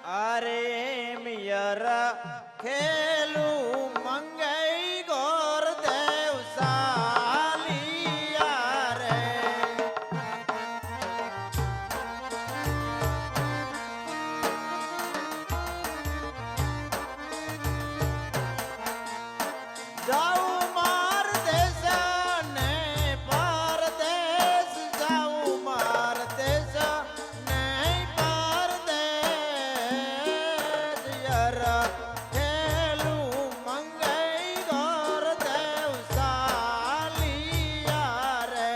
અરે મિયરા ખેલું મંગઈ ગોર દેવ સાલિયા રે જાઉં માર દેશ ને પરદેશ જાઉં માર દેશ ને પરદેશ યરા ખેલું મંગઈ ગોર દેવ સાલિયા રે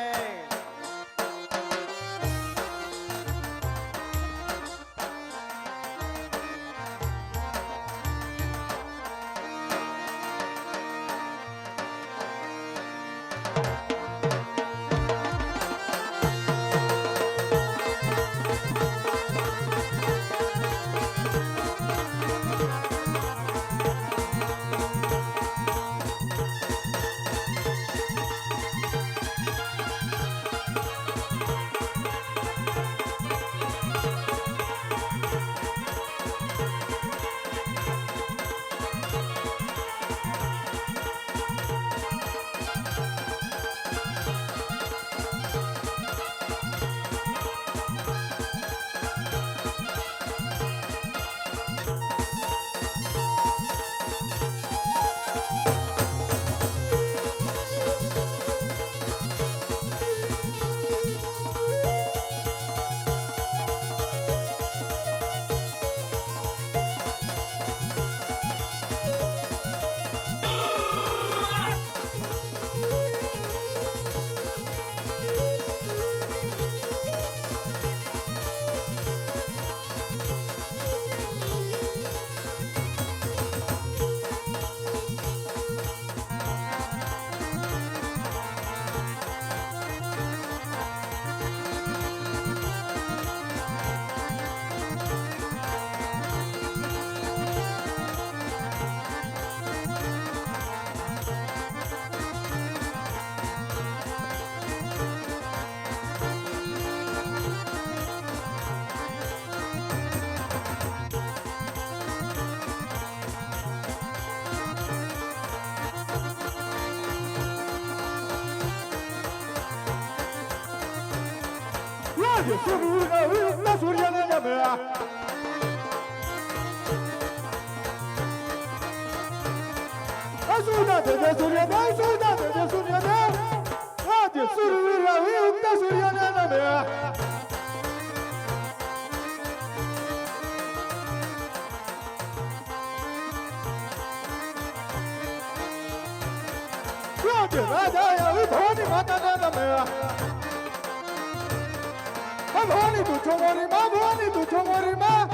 ભવાની તું છોરી માં ભવાની તું છોરી માં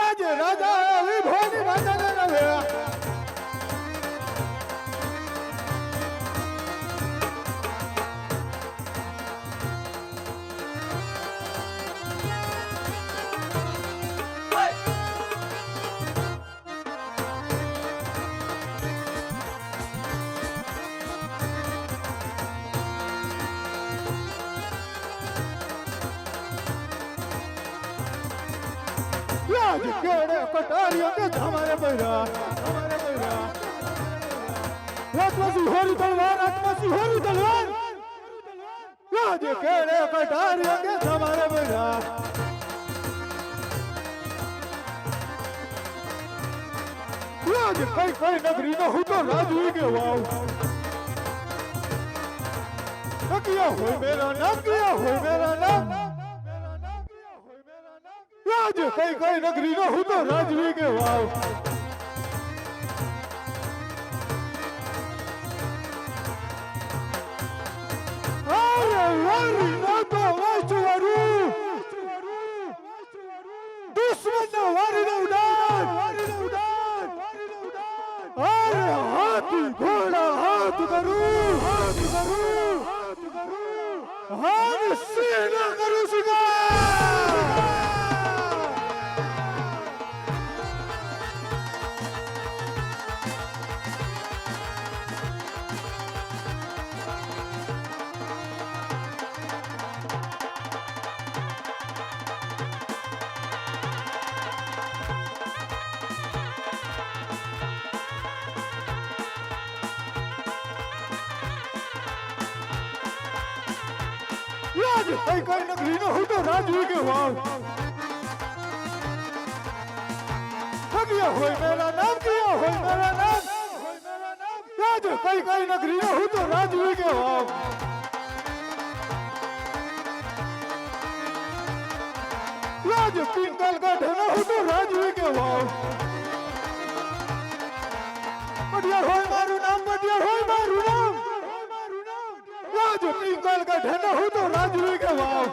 આજે રાજા આવી ભવાની માતા ને નવે आज केड़े कटारियों के हमारे पैरा आत्मसी होरी तलवार आज केड़े कटारियों के हमारे पैरा आज कई कई नगरी न हो तो राजवी के वाव किया हो मेरा नाम आज कई कई नगरी न हो तो राजवी के वाव अरे वारी ना तो वाचवारू दुश्मन न वारी न उड़ान अरे हाथी घोड़ा हाथ करूं हाथ सेना करूं शिकार યાદ કઈ કઈ નગરી નો હું તો રાજવી કે વાવ કિયા હોય મેરા નામ કિયા હોય મેરા નામ યાદ કઈ કઈ નગરી નો હું તો રાજવી કે વાવ યાદ પિંગલ ગઢ નો હું તો રાજવી કે વાવ પડિયાર હોય મારું નામ પડિયાર હોય મારું નામ યાદ પિંગલ ગઢ નો હું તો રાજવી કે વાવ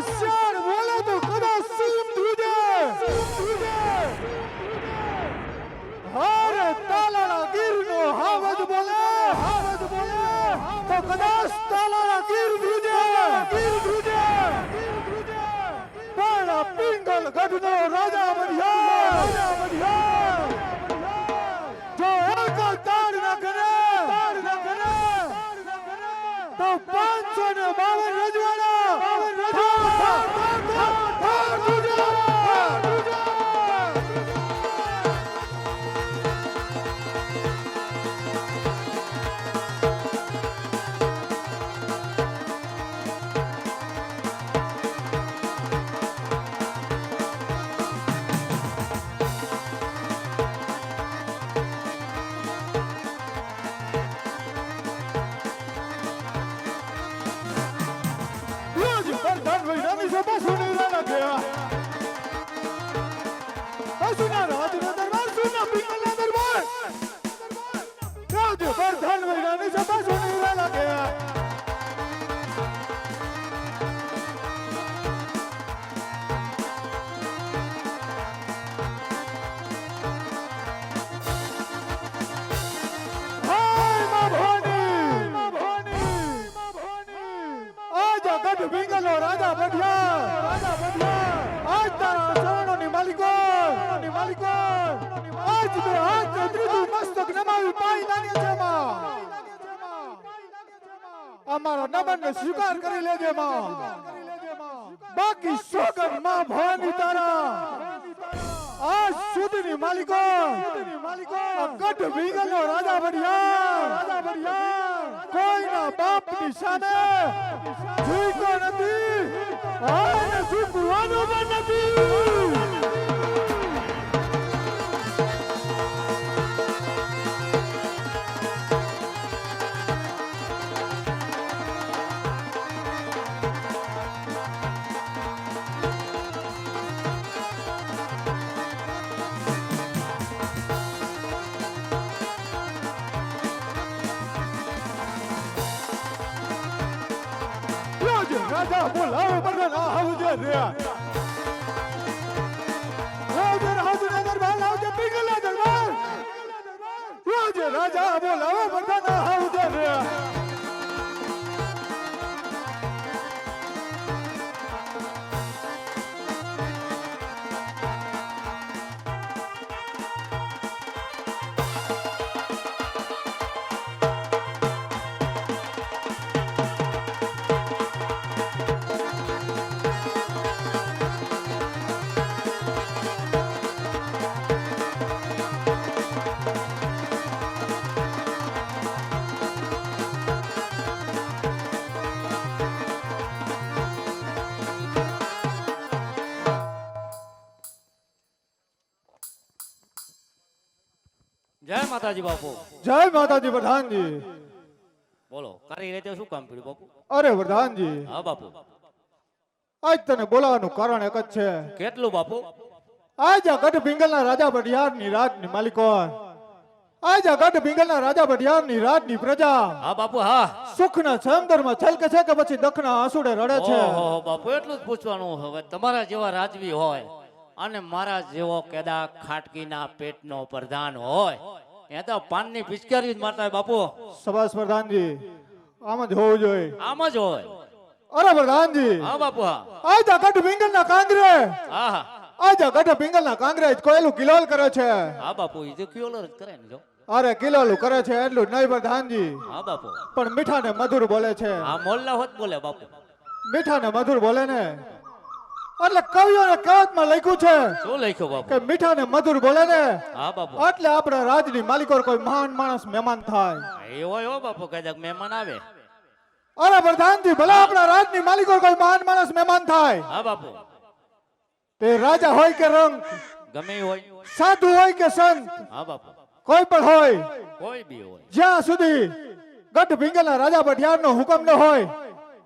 श्यार बोले तो कदा सीम तुझे हरे तालाला गिर नो हावज बोले तो कदा तालाला गिर तुझे बड़ा पिंगल गढ़ नो राजा बढ़िया जो एक ताड़ न करे तो 552 रजवाड़ा राजा बढ़िया आज तारा चरणों नि मालिको आज दे हाथ त्रिदु मस्तक नमावी पाई लाने छे मां અમારો નમન સ્વીકાર કરી લેજે માં બાકી સોગન માં ભવાની તારા આ સુધની માલિકો ગઢ ભીગલનો રાજા बढ़िया કોઈના બાપની સામે ઝૂકો નથી અને ઝૂકવાનો પણ નથી राजा बोलाओ बरना हाउजे रे हाउजे दरबार हाउजे पिघला दरबार राजा बोलाओ बरना हाउजे रे જય માતાજી બાપુ જય માતાજી પ્રધાનજી બોલો કરી રીતે શું કામ પડ્યું બાપુ અરે પ્રધાનજી હા બાપુ આજ તને બોલાવવાનું કારણ એક જ છે કેટલું બાપુ આજ આ ગઢ પિંગલના રાજા બઢિયારની રાજની માલિકો આજ આ ગઢ પિંગલના રાજા બઢિયારની રાજની પ્રજા હા બાપુ હા સુખના સમંદરમાં છલકે છે કે પછી દખના આંસુડે રડે છે ઓહો બાપુ એટલું જ પૂછવાનું હવે તમારા જેવા રાજવી હોય અને મારા જેવો કેદા ખાટકીના પેટનો પ્રધાન હોય એ તો પાનની પિચકારી જ મારતા હોય બાપુ સબાસ પ્રધાનજી આમ જ હોવું જોઈએ આમ જ હોય અરે પ્રધાનજી હા બાપુ હા આજ આ ગઢ પિંગલના કાંગરે હા આજે ગઢ પિંગલના કાંગ્રેજ કોયલું કિલોલ કરે છે. હા બાપુ એ તો ક્યોલર જ કરે ને જો. અરે કિલોલું કરે છે એટલું જ નહીં પ્રધાનજી, હા બાપુ. પણ મીઠા ને મધુર બોલે છે. આ મોલ્લા હોત બોલે બાપુ. મીઠા ને મધુર બોલે ને એટલે કવિઓને કહેવતમાં લખ્યું છે શું લખ્યો બાપુ? કે મીઠા ને મધુર બોલે ને હા બાપુ. એટલે આપણા રાજની માલિકો કોઈ મહાન માણસ મહેમાન થાય. એવો હો બાપુ, કદાચ મહેમાન આવે. અરે પ્રધાનજી, ભલે આપણા રાજની માલિકો કોઈ મહાન માણસ મહેમાન થાય, હા બાપુ. તે રાજા હોય કે રંગ, ગમે ઈ હોય. સાધુ હોય કે સંત, હા બાપુ. કોઈ પણ હોય, કોઈ બી હોય. જ્યાં સુધી ગઢ ભીંગલના રાજા ભટિયારનો હુકમ ન હોય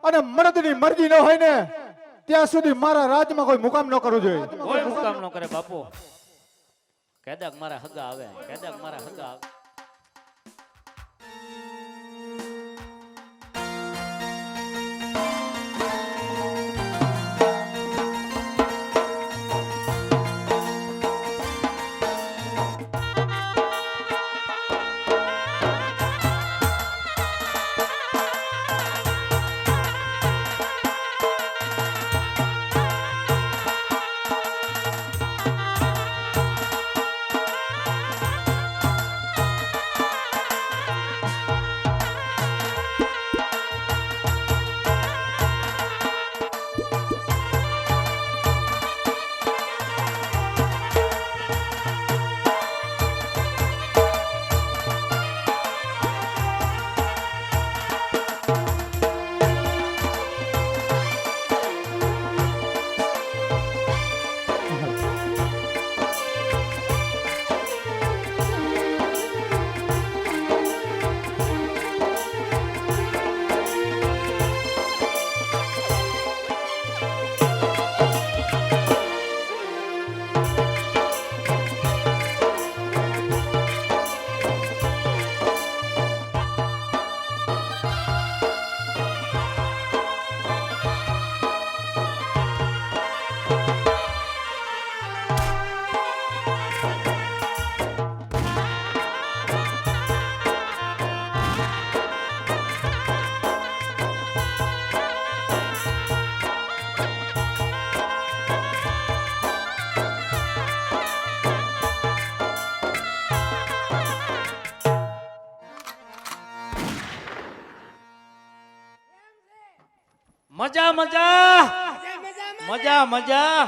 અને મર્દની મરજી ન હોય ને ત્યાં સુધી મારા રાજમાં કોઈ મુકામ ન કરવું જોઈએ. કોઈ મુકામ ન કરે બાપુ. કદાચ મારા હગા આવે, કદાચ મારા હગા આવે. મજા મજા મજા મજા.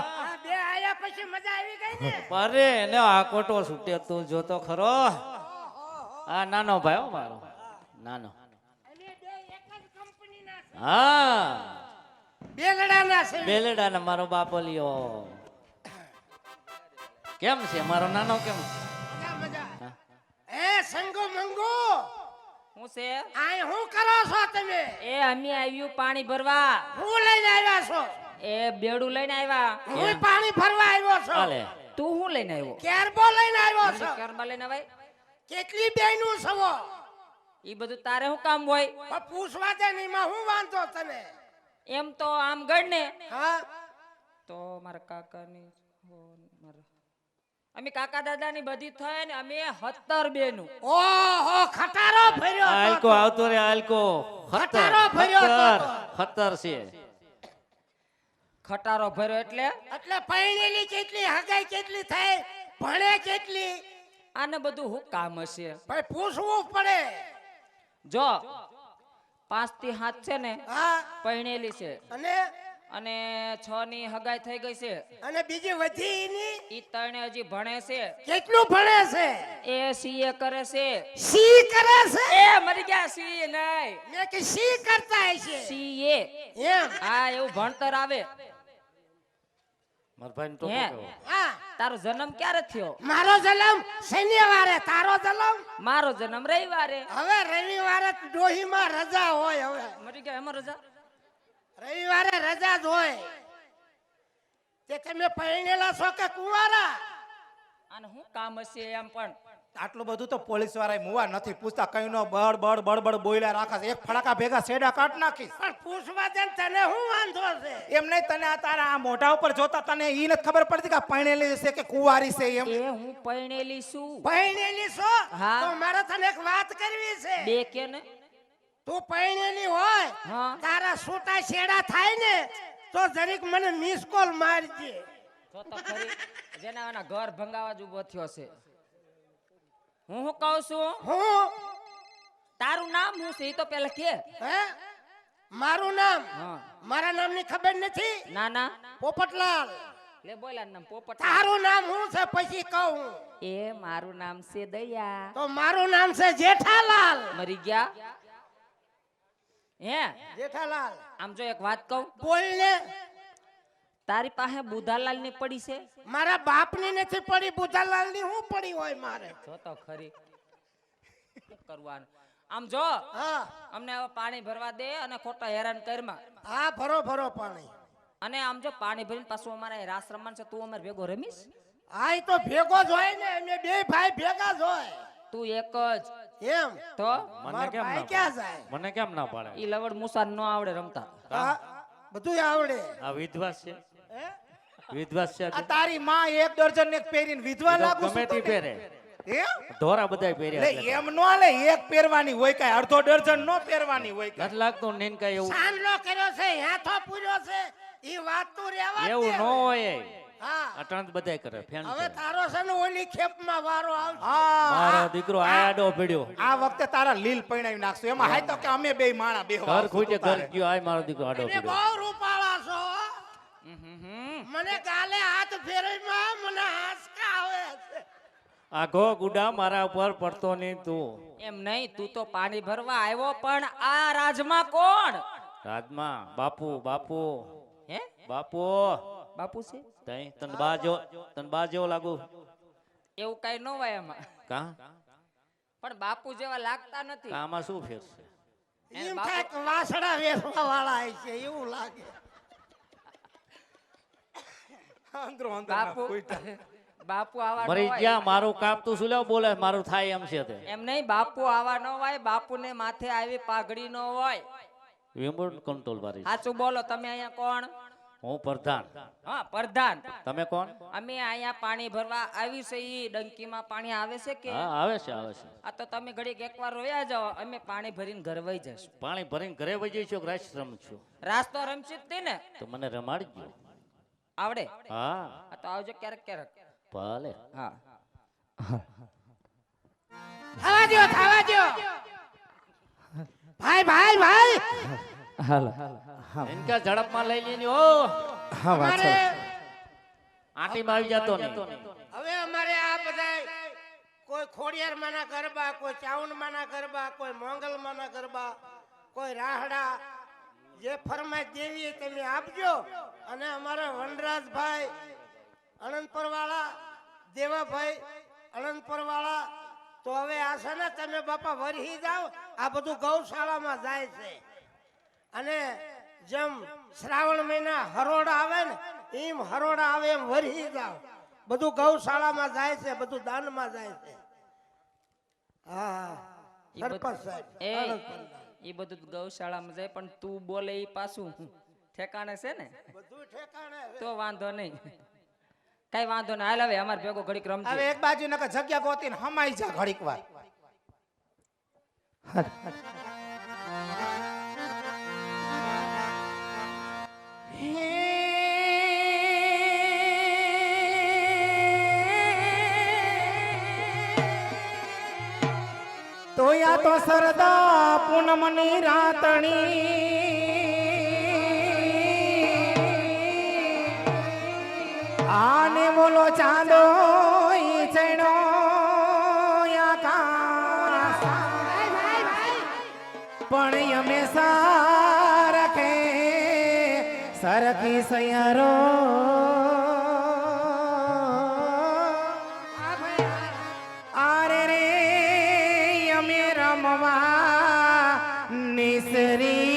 બે આયા પછી મજા આવી ગઈ ને. અરે એને આ કોટો છૂટે તું જોતો ખરો. આ નાનો ભાઈ હો મારો, નાનો. અને બે એક જ કંપનીના છે. હા, બેલડાના છે. બેલડા મારો બાપલિયો. કેમ છે મારો નાનો? કેમ મજા મજા. એ સંગો મંગો, હું છે આય હું કરો છો તમે? એ અમે આવ્યું પાણી ભરવા. હું લઈને આવ્યા છો? એ બેડું લઈને આવ્યા. હું પાણી ભરવા આવ્યો છો. ચાલે. તું શું લઈને આવ્યો? કેરબો લઈને આવ્યો છો? ઘરમાં લઈને avaય? કેટલી બેનું છો? ઈ બધું તારે શું કામ હોય? પણ પૂછવા દે ને, એમાં હું વાંધો તને? એમ તો આમ ગણ ને હા, તો મારા કાકાની અમે કાકા દાદાની બધી થઈ ને અમે 17 બેનું. ઓહો, ખટારો ભર્યો તો. આલકો આવતો રે, આલકો. ખટારો ભર્યો તો. ખતર છે. ખટારો ભર્યો એટલે એટલે પૈણેલી કેટલી, હગાઈ કેટલી થઈ, ભણે કેટલી? આને બધું શું કામ હશે? ભાઈ પૂછવું પડે. જો 5 થી 7 છે ને હા, પૈણેલી છે અને અને 6 ની હગાઈ થઈ ગઈ છે. અને બીજી વધી ની ઈ ત્રણે હજી ભણે છે. કેટલું ભણે છે? એ સીએ કરે છે. સી કરે છે? એ મરી ગયા સીએ નહીં, મેં કે સી કરતા હશે. સીએ. એમ? હા, એવું ભણતર આવે. મારા ભાઈ તો હે? હા, તારો જન્મ ક્યારે થયો? મારો જન્મ શનિવારે, તારો જન્મ? મારો જન્મ રવિવારે. હવે રવિવારે ડોહીમાં રજા હોય. હવે મરી ગયા એમાં રજા. રવિવારે રજા જ હોય. તે તમે પરણેલા છો કે કુંવારા? આને શું કામ હશે એમ? પણ આટલું બધું તો પોલીસ વાળા મુવા નથી પૂછતા, કઈ નો બળ બળ બોલ્યા રાખે છે. એક ફડાકા ભેગા સેડા કાઢ નાખીશ. પણ પૂછવા દે ને, તને શું વાંધો છે? એમ નહીં, તને આ તારા આ મોઢા ઉપર જોતા તને ઈ નથી ખબર પડતી કે આ પરણેલી છે કે કુંવારી છે એમ? એ હું પરણેલી છું. પરણેલી છો? હા. તો મારે તને એક વાત કરવી છે. બે કે ને? તું પરણેલી હોય, હા. તારા છૂટા છેડા થાય ને તો જરીક મને મિસ કોલ મારજે. જો તો ખરી જેના એના ઘર ભંગાવા જ ઉભો થયો છે. હું શું કહું છું? હું તારું નામ શું છે એ તો પેલા કે. હે મારું નામ હા. મારા નામની ખબર નથી. ના ના પોપટલાલ. લે બોલા નામ પોપટ. તારું નામ શું છે પછી કહું. એ મારું નામ છે દયા. તો મારું નામ છે જેઠાલાલ. મરી ગયા હે? જેઠાલાલ આમ જો એક વાત કહું, બોલ ને. તારી પાસે બુધાલાલ ની પડી છે? મારા બાપની નથી પડી, બુધાલાલ ની હું પડી હોય મારે. જો તો ખરી શું કરવાનું. આમ જો હા અમને હવે પાણી ભરવા દે અને ખોટા હેરાન કરમાં. હા ભરો ભરો પાણી. અને આમ જો પાણી ભરીને પાછું અમારે રાસ રમવાનું છે, તું અમારે ભેગો રમીશ? હા ઈ તો ભેગો જ હોય ને, અમે બે ભાઈ ભેગા જ હોય. તું એક જ એમ તો મને મારા કેમ ભાઈ ના ક્યાં જાય? મને કેમ ના પાડે? ઈ લવડ મુસાન ન આવડે રમતા. હા બધું આવડે. આ વિધવાસ છે, હે? વિધવાસ છે. આ તારી માં એક દર્જન એક પહેરીને વિધવા લાગુ ગમે છું તે તને? પહેરે, હે? ધોરા બધાય લે પહેર્યા. એમ નો હાલે, એક પહેરવાની હોય કાંઈ, અડધો દર્જન નો પહેરવાની હોય કાંઈ. નથી લાગતું નીન કઈ એવું સાંજલો કર્યો છે, હાથો પૂર્યો છે, ઈ વાત તું રેવા દે. એવું ન હોય. હા અટાણ બધાય કરે ફેન હવે છે. તારો છે ને ઓલી ખેપમાં વારો આવશે. મારો હા દીકરો આડો પડ્યો, આ વખતે તારા લીલ પૈણાવી નાખશું. એમાં હાય તો કે અમે બે માણા બેહવા ઘર ખૂટે આવશું ઘર તારે. ગયો. આય મારો દીકરો આડો તમે પડ્યો. બહુ રૂપાળા છો હો. મને ગાલે હાથ ફેરવીમાં મને હાસકા આવે છે. આઘો ગુડા મારા ઉપર પડતો નહીં તું. એમ નહીં, તું તો પાણી ભરવા આવ્યો, પણ આ રાજમાં કોણ? રાજમાં બાપુ, બાપુ, હે બાપુ. બાપુ છે? તને બા જેવો લાગુ એવું કઈ ન હોય એમાં, કા? પણ બાપુ જેવા લાગતા નથી. આમાં શું ફેર છે? એમ થાય કે વાસડા વેસવા વાળા છે એવું લાગે. અંદરો અંદર બાપુ ના ફૂટા. બાપુ આવા ન મરી હોય. ગયા મારું કાપતું શું લેવું બોલે મારું થાય એમ છે તે. એમ નહીં, બાપુ આવા ન હોય. બાપુને માથે આવી પાઘડી ન હોય. રિમોટ કંટ્રોલ વાળી. સાચું બોલો. તમે અહીંયા કોણ? હું પ્રધાન. હા પ્રધાન. તમે કોણ? અમે અહીંયા પાણી ભરવા આવી છે. ઈ ડંકીમાં પાણી આવે છે કે? હા આવે છે, આવે છે. આ તો તમે ઘડીક એકવાર રોયા જાઓ, અમે પાણી ભરીને ઘર વહી જશું. પાણી ભરીને ઘરે વહી જઈશું કે રાસ રમશું? રાસ તો રમશી જ તે ને. તો મને રમાડજો. આવડે? હા આ તો આવજો ક્યારેક ક્યારેક. ભલે. હા થવા દ્યો થવા દ્યો. ભાઈ ભાઈ ભાઈ ઇનકા ઝડપમાં લઈ લેની. ઓ અમારે આંટીમાં આવી જતો નહીં. હવે અમારે આ બધા કોઈ ખોડિયાર માના ગરબા, કોઈ ચાવન માના ગરબા, કોઈ મોંગલ માના ગરબા, કોઈ રાહડા, જે ફરમાઈશ દેવી તમે આપજો. અને અમારા વનરાજભાઈ અનંતપુર વાળા, દેવાભાઈ અનંતપુર વાળા, તો હવે આ છે ને તમે બાપા વરહી જાઓ. આ બધું ગૌશાળામાં જાય છે. અને જેમ શ્રાવણ મહિના હરોડા આવે ને એમ હરોડા આવે એમ વરહી જાવ. બધું ગૌશાળામાં જાય છે, બધું દાનમાં જાય છે. હા ઈ બધું- સરપંચ સાહેબ એ અનંતપુરના. ઈ બધું ગૌશાળામાં જાય, પણ તું બોલે ઈ પાછું ઠેકાણે છે ને, બધું ઠેકાણે છે. તો વાંધો નહીં. કઈ વાંધો નહીં. હાલ હવે અમાર ભેગો ઘડીક હવે રમજે. એક બાજુ નકર જગ્યા ગોતીને હમાઈ જા ઘડીક વાર. તોયા તો સરદા પૂનમની રાતણી આને બોલો ચાંદો ઈ ચણો આકાશ પણ હંમેશા રખે સરખી સૈયારો આરે રે અમે રમવા નિસરી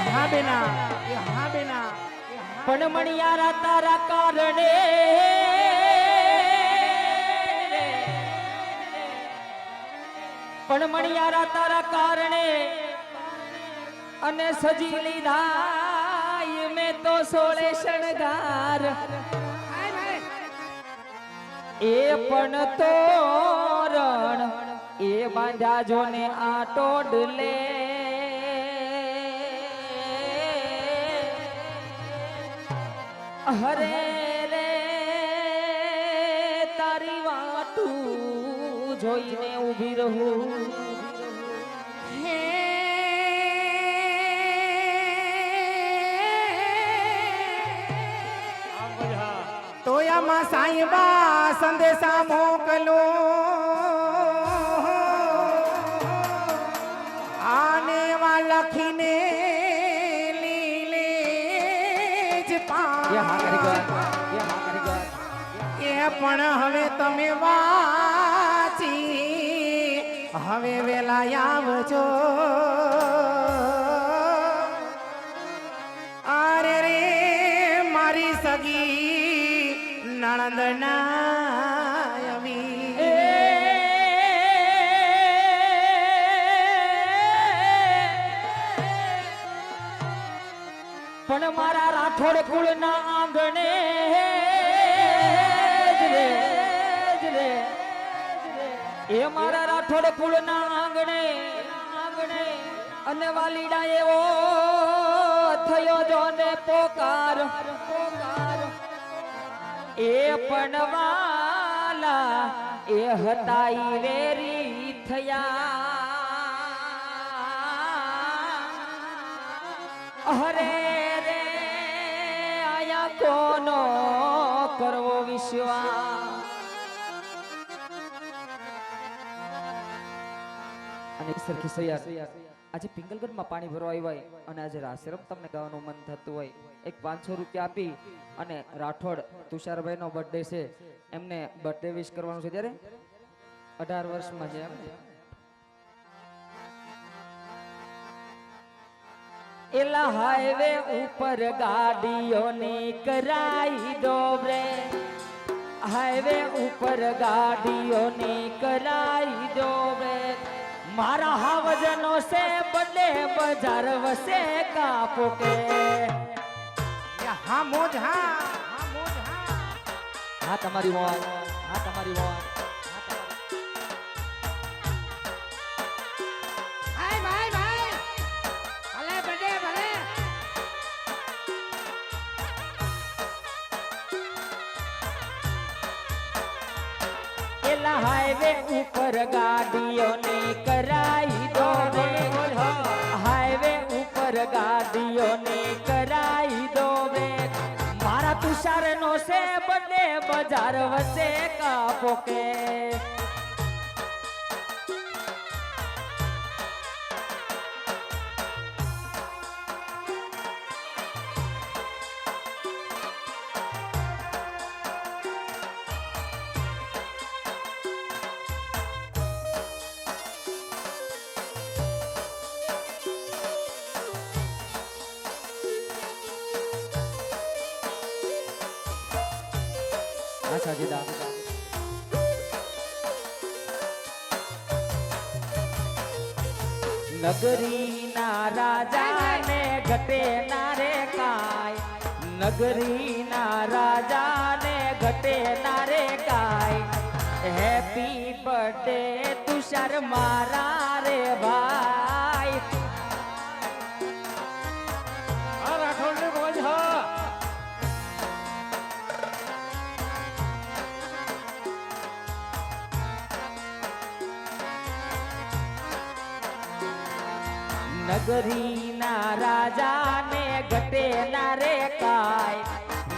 હા બેના હા બેના પણ મણિયારા તારા કારણે પણ મણિયારા તારા કારણે અને સજી લીધા મેં તો સોળે શણગાર. એ પણ તોરણ એ બાંધ્યા જો ને આ ટોડલે હરે રે તારી વાટું જોઈને ઊભી રહું હે તોયામાં સાંઈબા સંદેશા મોકલો આને વા લખીને લીલે જ એ પણ હવે તમે વાંચી હવે વેલા આવજો અરે રે મારી સગી નણંદ નાયવી પણ મારા રાઠોડ કુળના આંગણે એ મારા રાઠોડ કુળના આંગણે અને વાલીડા એવો થયો જો ને પોકાર એ પણ વાલા એ હતા ઈ વેરી થયા હરે રે આયા કોનો કરવો વિશ્વાસ અને એક સરખી સૈયાર આજે પિંગલગઢમાં પાણી ભરવા આવ્યા અને આજે રાસરમ તમને ગાવાનું મન થતું હોય એક 500 રૂપિયા આપી અને રાઠોડ તુષારભાઈ નો બર્થડે છે એમને બર્થડે વિશ કરવાનું છે ત્યારે 18 વર્ષમાં છે એલા હાઈવે ઉપર ગાડીઓની કરાઈ દો રે હાઈવે ઉપર ગાડીઓની કરાઈ દો રે મારા હાવજનો સે બડે બજાર વસે કાપો કે હા મોજ હા હા તમારી મોજ હા તમારી મોજ ભાઈ ભાઈ ભાઈ ભલે બડે ભલે એલા હાઈવે ઉપર ગાડીઓની કરાઈ દો રે હાઈવે ઉપર ગાડીઓની કરાઈ દો રે મારા તુષાર નો છે બને બજાર વસે કાપો કે સાજીદા નગરી ના રાજા ને ઘટે ના રે કાય નગરી ના રાજા ને ઘટે ના રે કાય હેપી બર્થડે તુષાર મારા રે ભાઈ આ રાઠોડ ને મોજ હા નગરી ના રાજા ને ઘટે ના રે કાય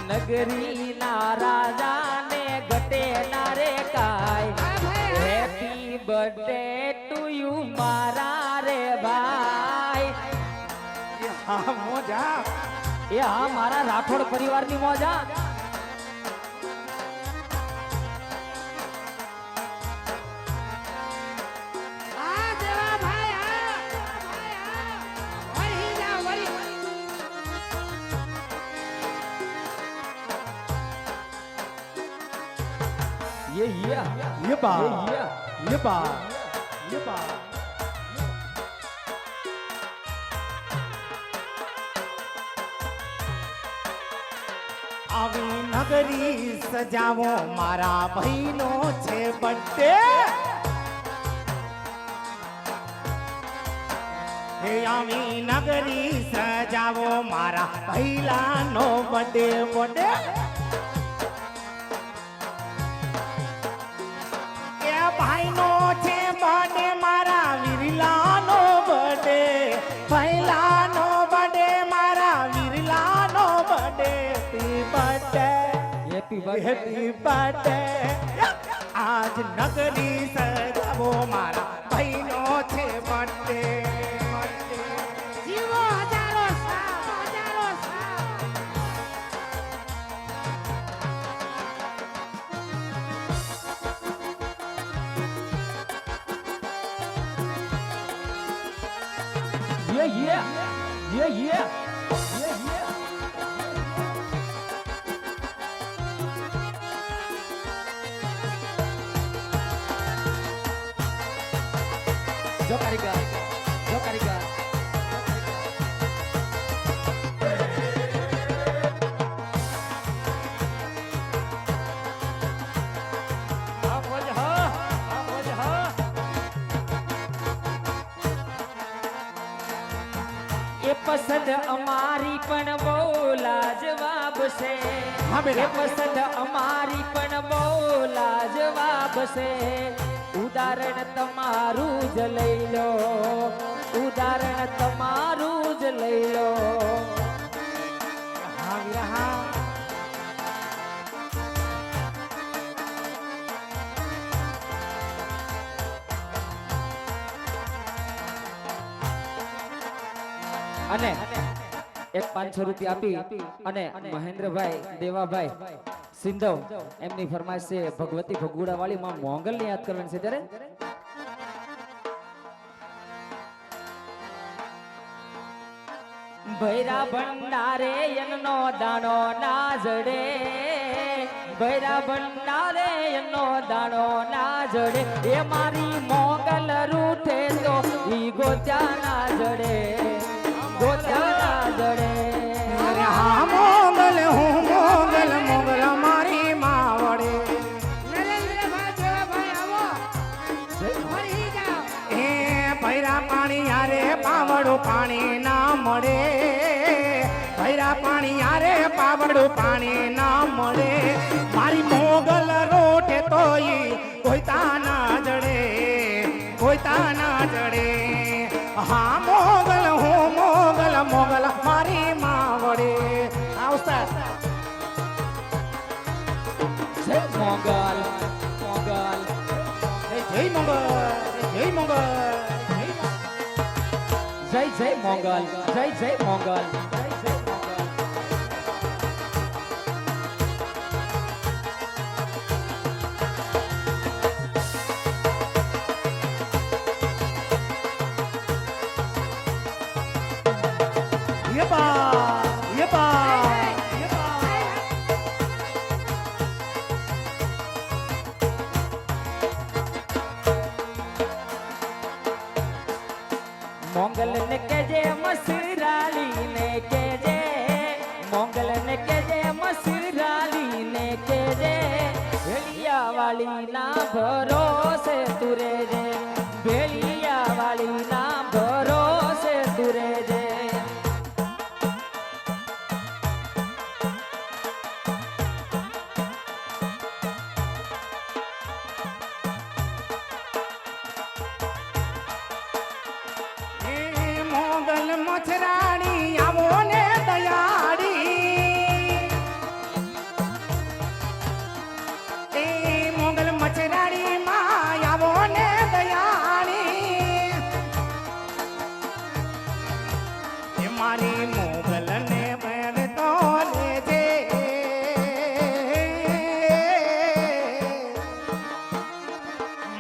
નગરી ના રાજા ને ઘટે ના રે કાય હેપી બર્થડે ટુ યુ મારા રે ભાઈ હા મોજ હા એ હા મારા રાઠોડ પરિવારની મોજ હા ये बा આવી નગરી સજાવો મારા ભાઈનો છે બર્થડે એ આવી નગરી સજાવો મારા ભૈલાનો બડે બડે એ ભાઈનો છે બડે મારા વિરલાનો બડે ભૈલાનો બડે મારા વિરલાનો બડે હેપી બર્થડે હેપી બર્થડે આજ નગરી સજાવો મારા ભાઈનો છે બર્થડે જીવો હજારો સાલ, હજારો સાલ. Yeah. જો કારીગર એ પસંદ અમારી પણ બહુ લાજવાબ છે હા બેટા. એ પસંદ અમારી પણ બહુ લાજવાબ છે ઉદાહરણ તમારું જ લઈ લો ઉદાહરણ તમારું જ લઈ લો હા વીરા હા અને એક 500 રૂપિયા આપી અને મહેન્દ્રભાઈ દેવાભાઈ સિંધવ એમની ફરમાઈશ છે ભગવતી ભગુડા વાળી માં મોંગલ ને યાદ કરવાની છે ત્યારે ભૈરા ભંડારે એનો દાણો ના જડે ભૈરા ભંડારે એનો દાણો ના જડે એ મારી મોગલ રૂઠે તો ઈ ગોચા ના જડે ગોચા ના જડે અરે હા મોગલ હું મોગલ મોગલ મારી માવડે નરેન્દ્રભાઈ દેવાભાઈ આવો ફરી જાઓ. એ ભૈરા પાણી યારે પાવડું પાણી ના મળે ભૈરા પાણી યારે પાવડું પાણી ના મળે મારી મોગલ રોટે તોય કોઈ તાના જડે કોઈ તાના જડે હા મોગલ હું મોગલ મોગલ મારી માવડે આવતા જય મોગલ મોગલ જય મોગલ જય મોગલ જય મોગલ જય મોગલ યપા યપા મોંગલ ને કેજે મસરાલી ને કેજે મોંગલ ને કેજે મસરાલી ને કેજે ભેલિયા વાળી ના ભરોસે તુરે જે ભેલિયા વાળી ના ભરોસે તુરે જે એ મોગલ મછરાણી આવો ને દયાળી એ મોગલ મછરાણી માં આવો ને દયાળી એ મારી મોગલ ને બેન તો લેજે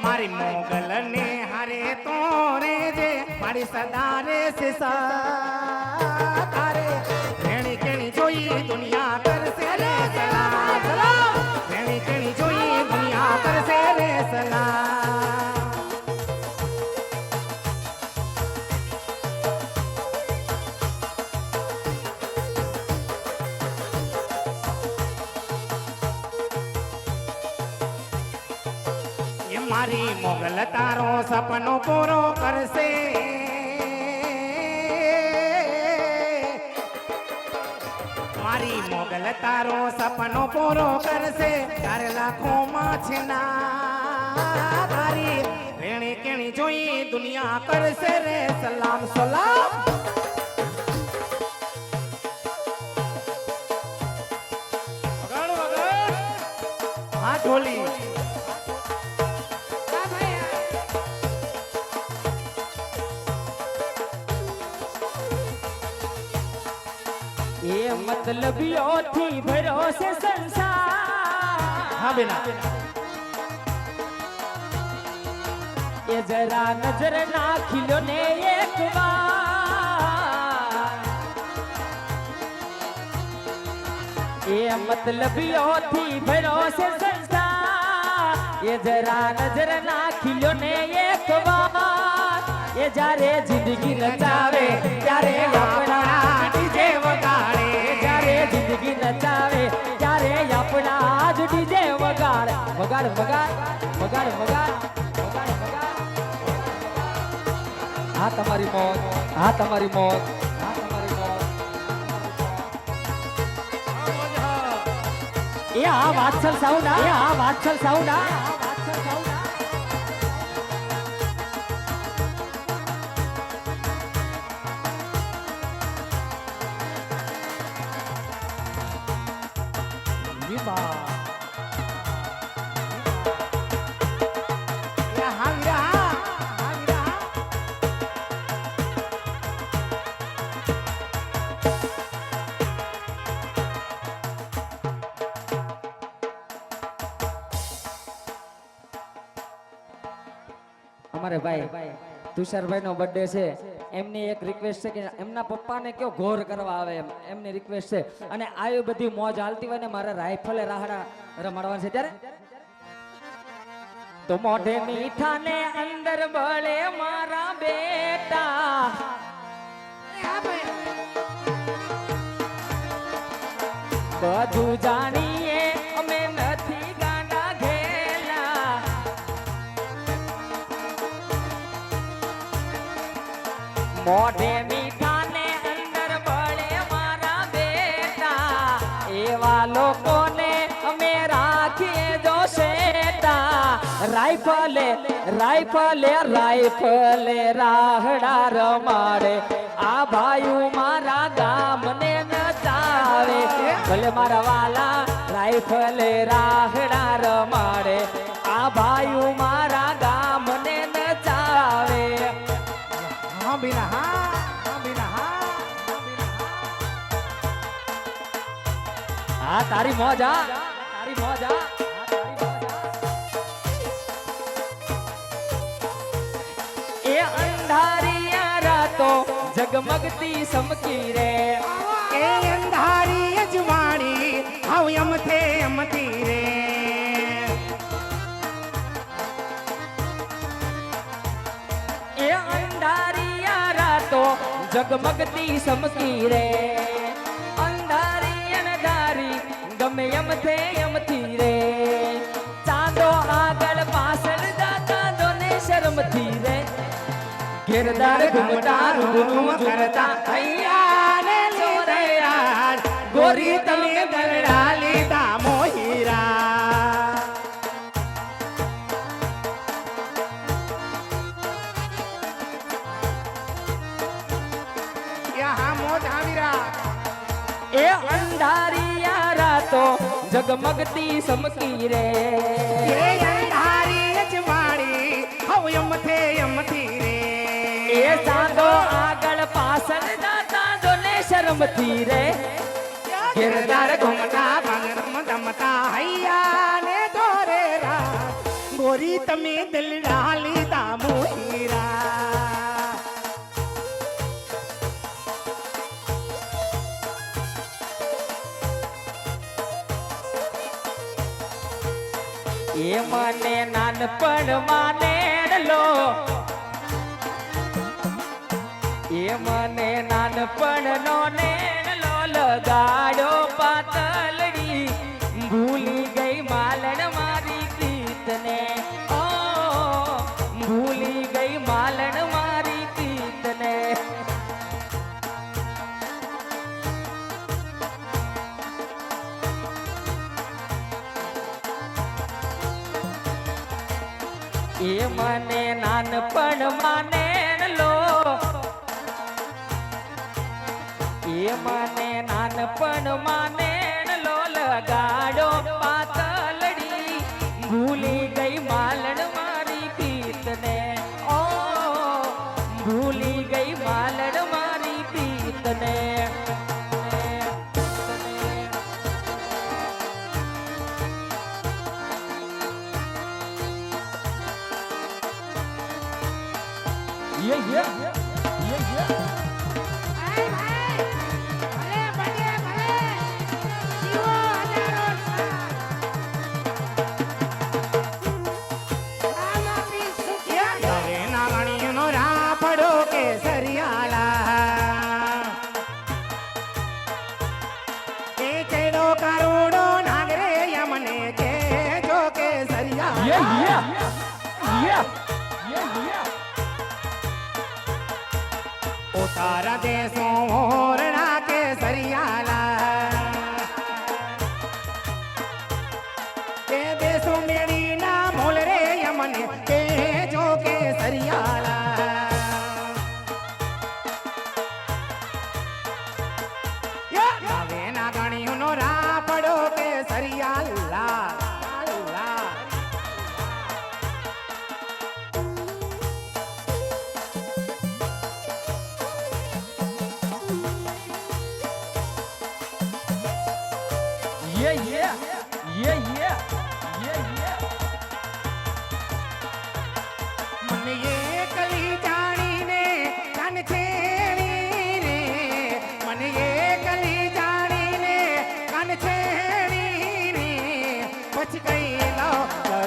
મારી મોગલ ને હારે તો રે જે મારી સદા રે સિસા તારે વેણી કેણી જોઈ દુનિયા કરશે રે સલામ વેણી કેણી જોઈ દુનિયા કરશે રે સલામ એ મારી મોગલ તારો સપનો પૂરો કરશે મારી મોગલ તારો સપનો પૂરો કરશે 4 લાખોમાં છે ના તારી વેણી કેણી જોઈ દુનિયા કરશે રે સલામ સલામ હા ઢોલી એ મતલબીઓથી ભર્યો છે સંસાર હા બેના એ જરા નજર નાખી લો ને એક વાર એ મતલબીઓથી ભર્યો છે સંસાર એ જરા નજર નાખી લો ને એક વાર એ જ્યારે જિંદગી નચાવે ત્યારે આપણા ડીજે વગાડે જ્યારે જિંદગી નચાવે ત્યારે આપણા જ ડીજે વગાડ વગાડ વગાડ વગાડ વગાડ વગાડ વગાડ હા તમારી મોત હા તમારી મોત હા તમારી મોત એ આ વાત્સલ સાઉન્ડ એ આ વાત્સલ સાઉન્ડ આ વાત્સલ સાઉન્ડ હા વીરા હા વીરા અમારે ભાઈ તુષારભાઈ નો બર્થડે છે એમની એક રિક્વેસ્ટ છે કે એમના પપ્પાને કયો ઘોર કરવા આવે એમની રિક્વેસ્ટ છે અને આવી બધી મોજ હાલતી હોય ને મારે રાઇફલે રાહડા રમાડવાનું છે ત્યારે તો મોઢે મીઠા ને અંદર બળે મારા બેટા બધું જાણીએ અમે નથી ગાંડા ઘેલા મોઢે મીઠા ને અંદર બળે મારા બેટા એવા લોકોને અમે રાખીએ જો શેટા રાઇફલે રાઇફલે રાઇફલે રાહડા રમાડે આ ભાઈઓ મારા ગામને નચાવે ભલે મારા વાલા રાઇફલે રાહડા રમાડે આ ભાઈઓ મારા ગામને નચાવે હા બેના હા બેના હા હા તારી મોજ આ તારી મોજ આ એ અંધારિયા રાતો જગમગતી સમકી રે એ અંધારી અજવાળી હાવ યમથે યમતી રે એ અંધારિયા રાતો જગમગતી સમકી રે અંધારી અણધારી ગમે યમથે યમતી રે ચાંદો આગળ પાછળ જાતા દોને શરમથી રે ઘેરદાર ઘૂમતા રૂમ કરતા હૈયા ને લીધે રાજ ગોરી તમે દરડા લીધા મોહીરા યા મોજ આવીરા એ અંધારિયા રાતો જગમગતી સમકી રે એ અંધારી અજવાળી હાવ યમથે યમતી રે એ ચાંદો આગળ પાછળ જાતા દોને શરમથી રે ઘેરદાર ઘૂમતા ભાંગરમ દમતા હૈયા ને દોરે રાત ગોરી તમે દલડા લીધા મોહીરા એ મને નાનપણ માનેલો એ મને નાનપણ નો નેલો લગાડો પાતલડી ભૂલી ગઈ માલણ મારી પ્રીતને ઓ ભૂલી ગઈ માલણ મારી પ્રીતને એ મને નાનપણ માને લો એ મને નાનપણ માને લો લગાડો પાતલડી ભૂલી ગઈ માલણ મારી પ્રીતને ઓ ભૂલી ગઈ માલણ મારી પ્રીતને હવે નાગણીનો રાફડો કે સરિયાલા એ ચેડો કરોડો નાગરે યમને કે જો કે સરિયાલા ઓ તારા દેશો ઓરણા કે સરિયાલા કે દેશો મેળી ના મોલ રે યમને કે જો કે સરિયાલા હવે ના ગણીનો રાપડો કે સરિયાલા મને એકલી જાણીને કાન છેડી રે મને એકલી જાણીને કાન છેડી રે પછી કઈ લો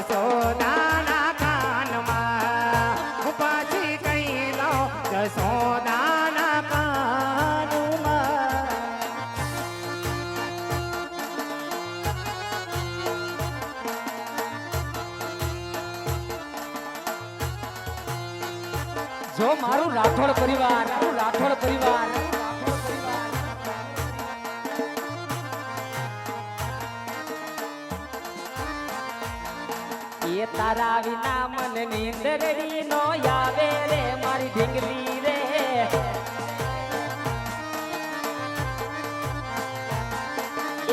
જસોદાના કાનમાં પછી કઈ લો જસોદાના કાનમાં જો મારું રાઠોડ પરિવાર એ તારા વિના મન નીંદરડી નો આવે રે મારી ઢીંગલી રે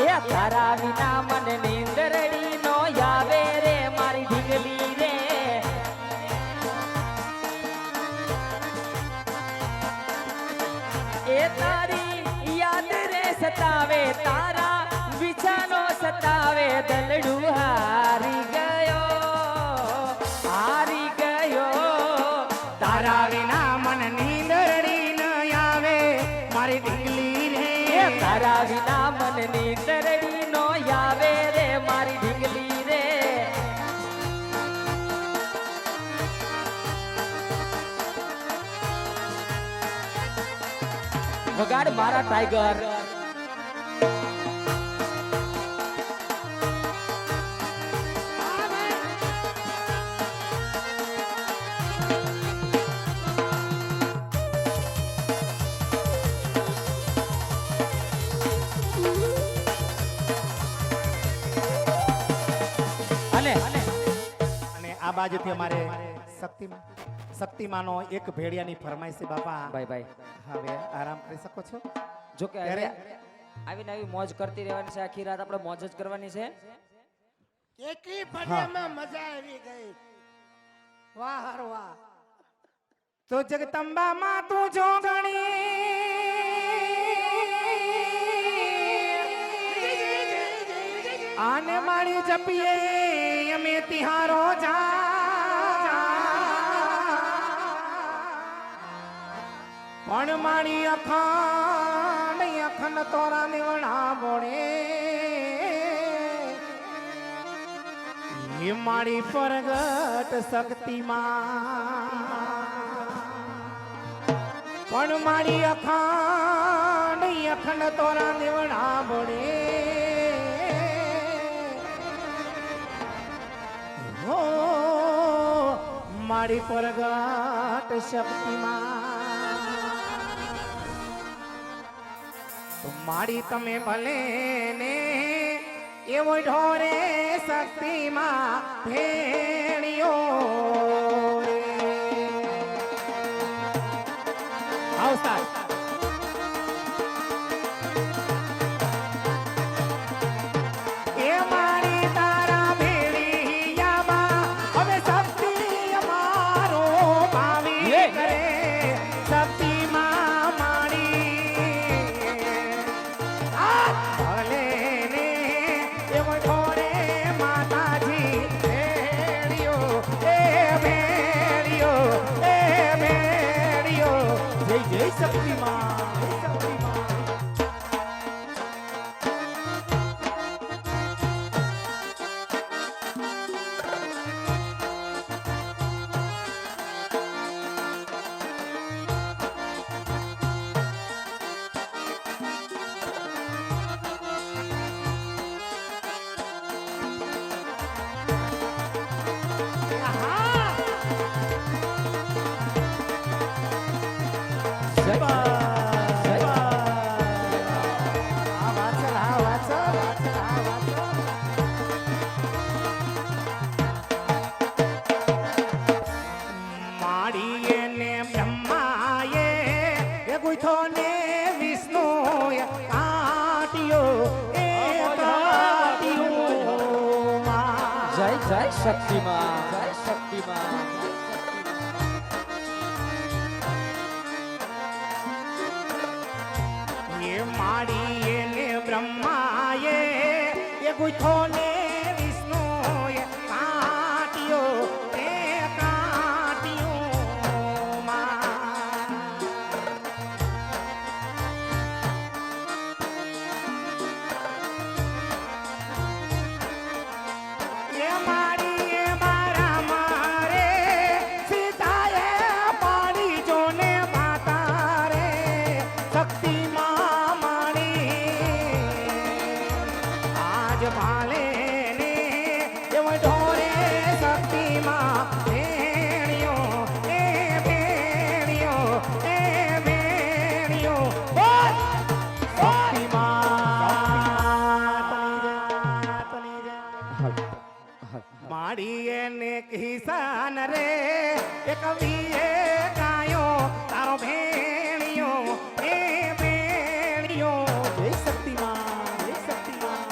એ તારા વિના મન નીંદરડી નો આવે રે મારી ઢીંગલી રે એ તારી યાદ રે સતાવે તારા વિછાનો સતાવે દલડું હારી ગયો તારા વિના મન નીંદરડી ન આવે મારી ઢીંગલી રે તારા વિના મન નીંદરડી નો આવે રે મારી ઢીંગલી રે વગાડ મારા ટાઈગર અને આ બાજુથી અમારે શક્તિમાનો એક ભેડિયાની ફરમાઈશ છે બાપા ભાઈ હવે આરામ કરી શકો છો જો કે ત્યારે આવીને આવી મોજ કરતી રહેવાની છે આખી રાત આપણે મોજ જ કરવાની છે કેટલી ભણવામાં મજા આવી ગઈ વાહ હર વાહ તો જગદંબામાં તું જો ગણી આને મારી જપીએ અમે તિહારો પણ મારી અખંડ તોરા નિવણા બોડે એ મારી પ્રગટ શક્તિમાં પણ મારી અખંડ તોરા નિવણા બોડે હો મારી પ્રગટ શક્તિમાં તો મારી તમે ભલે ને એવો ઢોરે શક્તિમાં ભેણિયો રે. આવતા એ મારી તારા ભેળિયામાં હવે શક્તિ અમારો ભાવી કરે શક્તિમાં મારી ભલે ને એવો ઢોરે માતાજી ભેળિયો એ ભેળિયો એ ભેળિયો જય જય શક્તિમાં જય શક્તિમાં. જય શક્તિમાં જય શક્તિમાં. એ માડી એને બ્રહ્માએ એ ગુથો ને વિષ્ણુએ કાટ્યો એ કાટ્યો માં. એ માડી એ મારા મારે સીતાએ પાડી જોને માતા રે શક્તિમાં માડી આજ ભાલે ને એવો ઢોરે શક્તિમાં ભેણિયો એ ભેણિયો એ ભેણિયો બોલ માડી એને કિસાન રે એ કવિએ ગાયો તારો ભેણિયો એ ભેણિયો જય શક્તિમાં જય શક્તિમાં.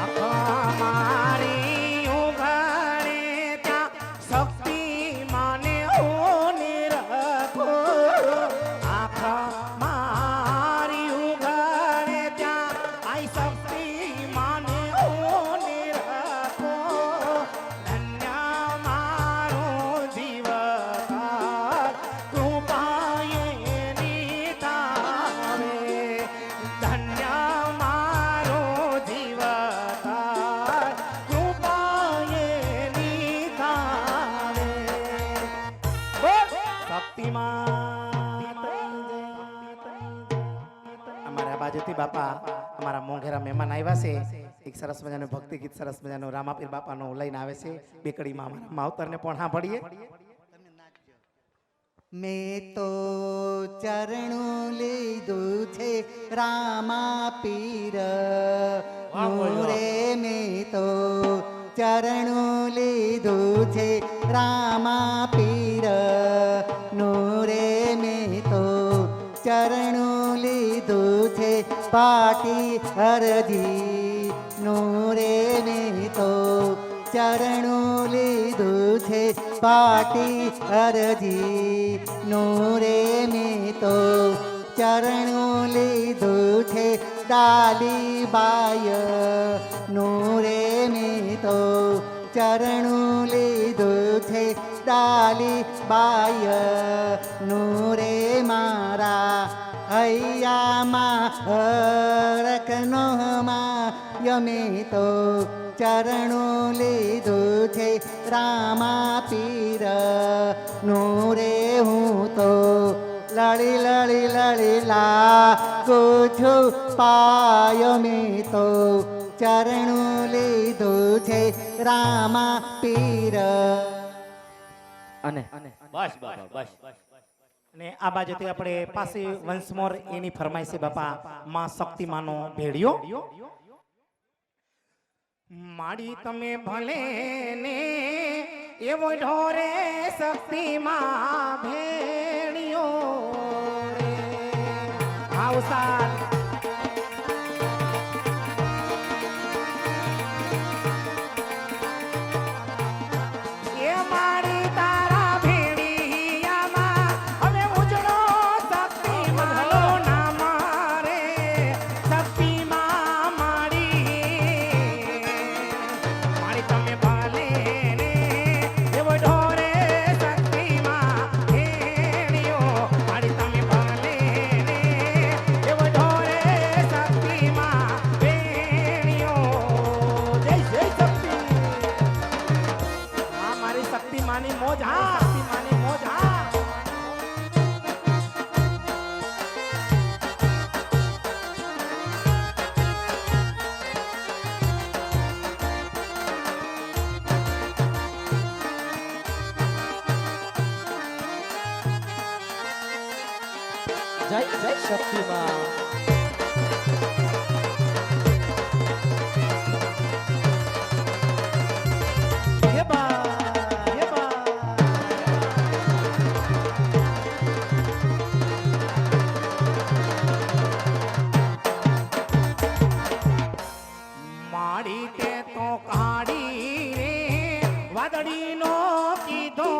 આખા મારી ઉઘાડે ત્યાં શક્તિ માને ઓને રાખો. આખા મારી ઉઘાડે ત્યાં આઈ શક્તિ માને ઓને રાખો. ધન્ય મારો જીવકાર કૃપાએ એની તારે. ધન્ય મારો જીવકાર કૃપાએ એની તારે. અમારા બાજુથી બાપા અમારા મોંઘેરા મહેમાન આવ્યા છે. એક સરસ મજાનું ભક્તિ ગીત સરસ મજાનું રામાપીર બાપાનું લઈને આવે છે. બેકડીમાં અમારા માવતરને પણ સાંભળીએ. મેં તો ચરણું લીધું છે રામા પીર રે. મેં તો ચરણું લીધું છે રામા પીર રે. મેં તો ચરણું લીધું છે પાટી હરજી રે. મેં તો ચરણું લીધું છે પાટી હરજી રે. મેં તો ચરણું લીધું છે ડાલી બાય રે. મેં તો ચરણું લીધું છે ડાલી બાય રે. મારા હૈયામાં હરકનો માં યમે તો ચરણું લીધું છે રામા પીર નું રે હું તો લડી લડી લડી લાગુ છું પાય મેં તો ચરણું લીધું છે રામા પીર. અને બસ બાપા બસ. અને આ બાજુથી આપણે પાસે વન્સ મોર એની ફરમાઈશ છે બાપા માં શક્તિમાનો ભેડિયો. માડી તમે ભલે ને એવો ઢોરે શક્તિમાં ભેડિયો રે આવસાર એ માડી તારા ભેડિયામાં હવે ઉજળો શક્તિમાનો નામ રે શક્તિમાં માડી તમે ભલે ને એવો ઢોરે શક્તિમાં ભેડિયો માડી તમે ભલે ને એવો ઢોરે શક્તિમાં ભેડિયો જય જય શક્તિ. હા મારી શક્તિમાની મોજ હા શક્તિમાની મોજ હા. જય જય શક્તિમાં. હે બા હે બા માડી તે તો કાઢી રે વાદળીનો કીધો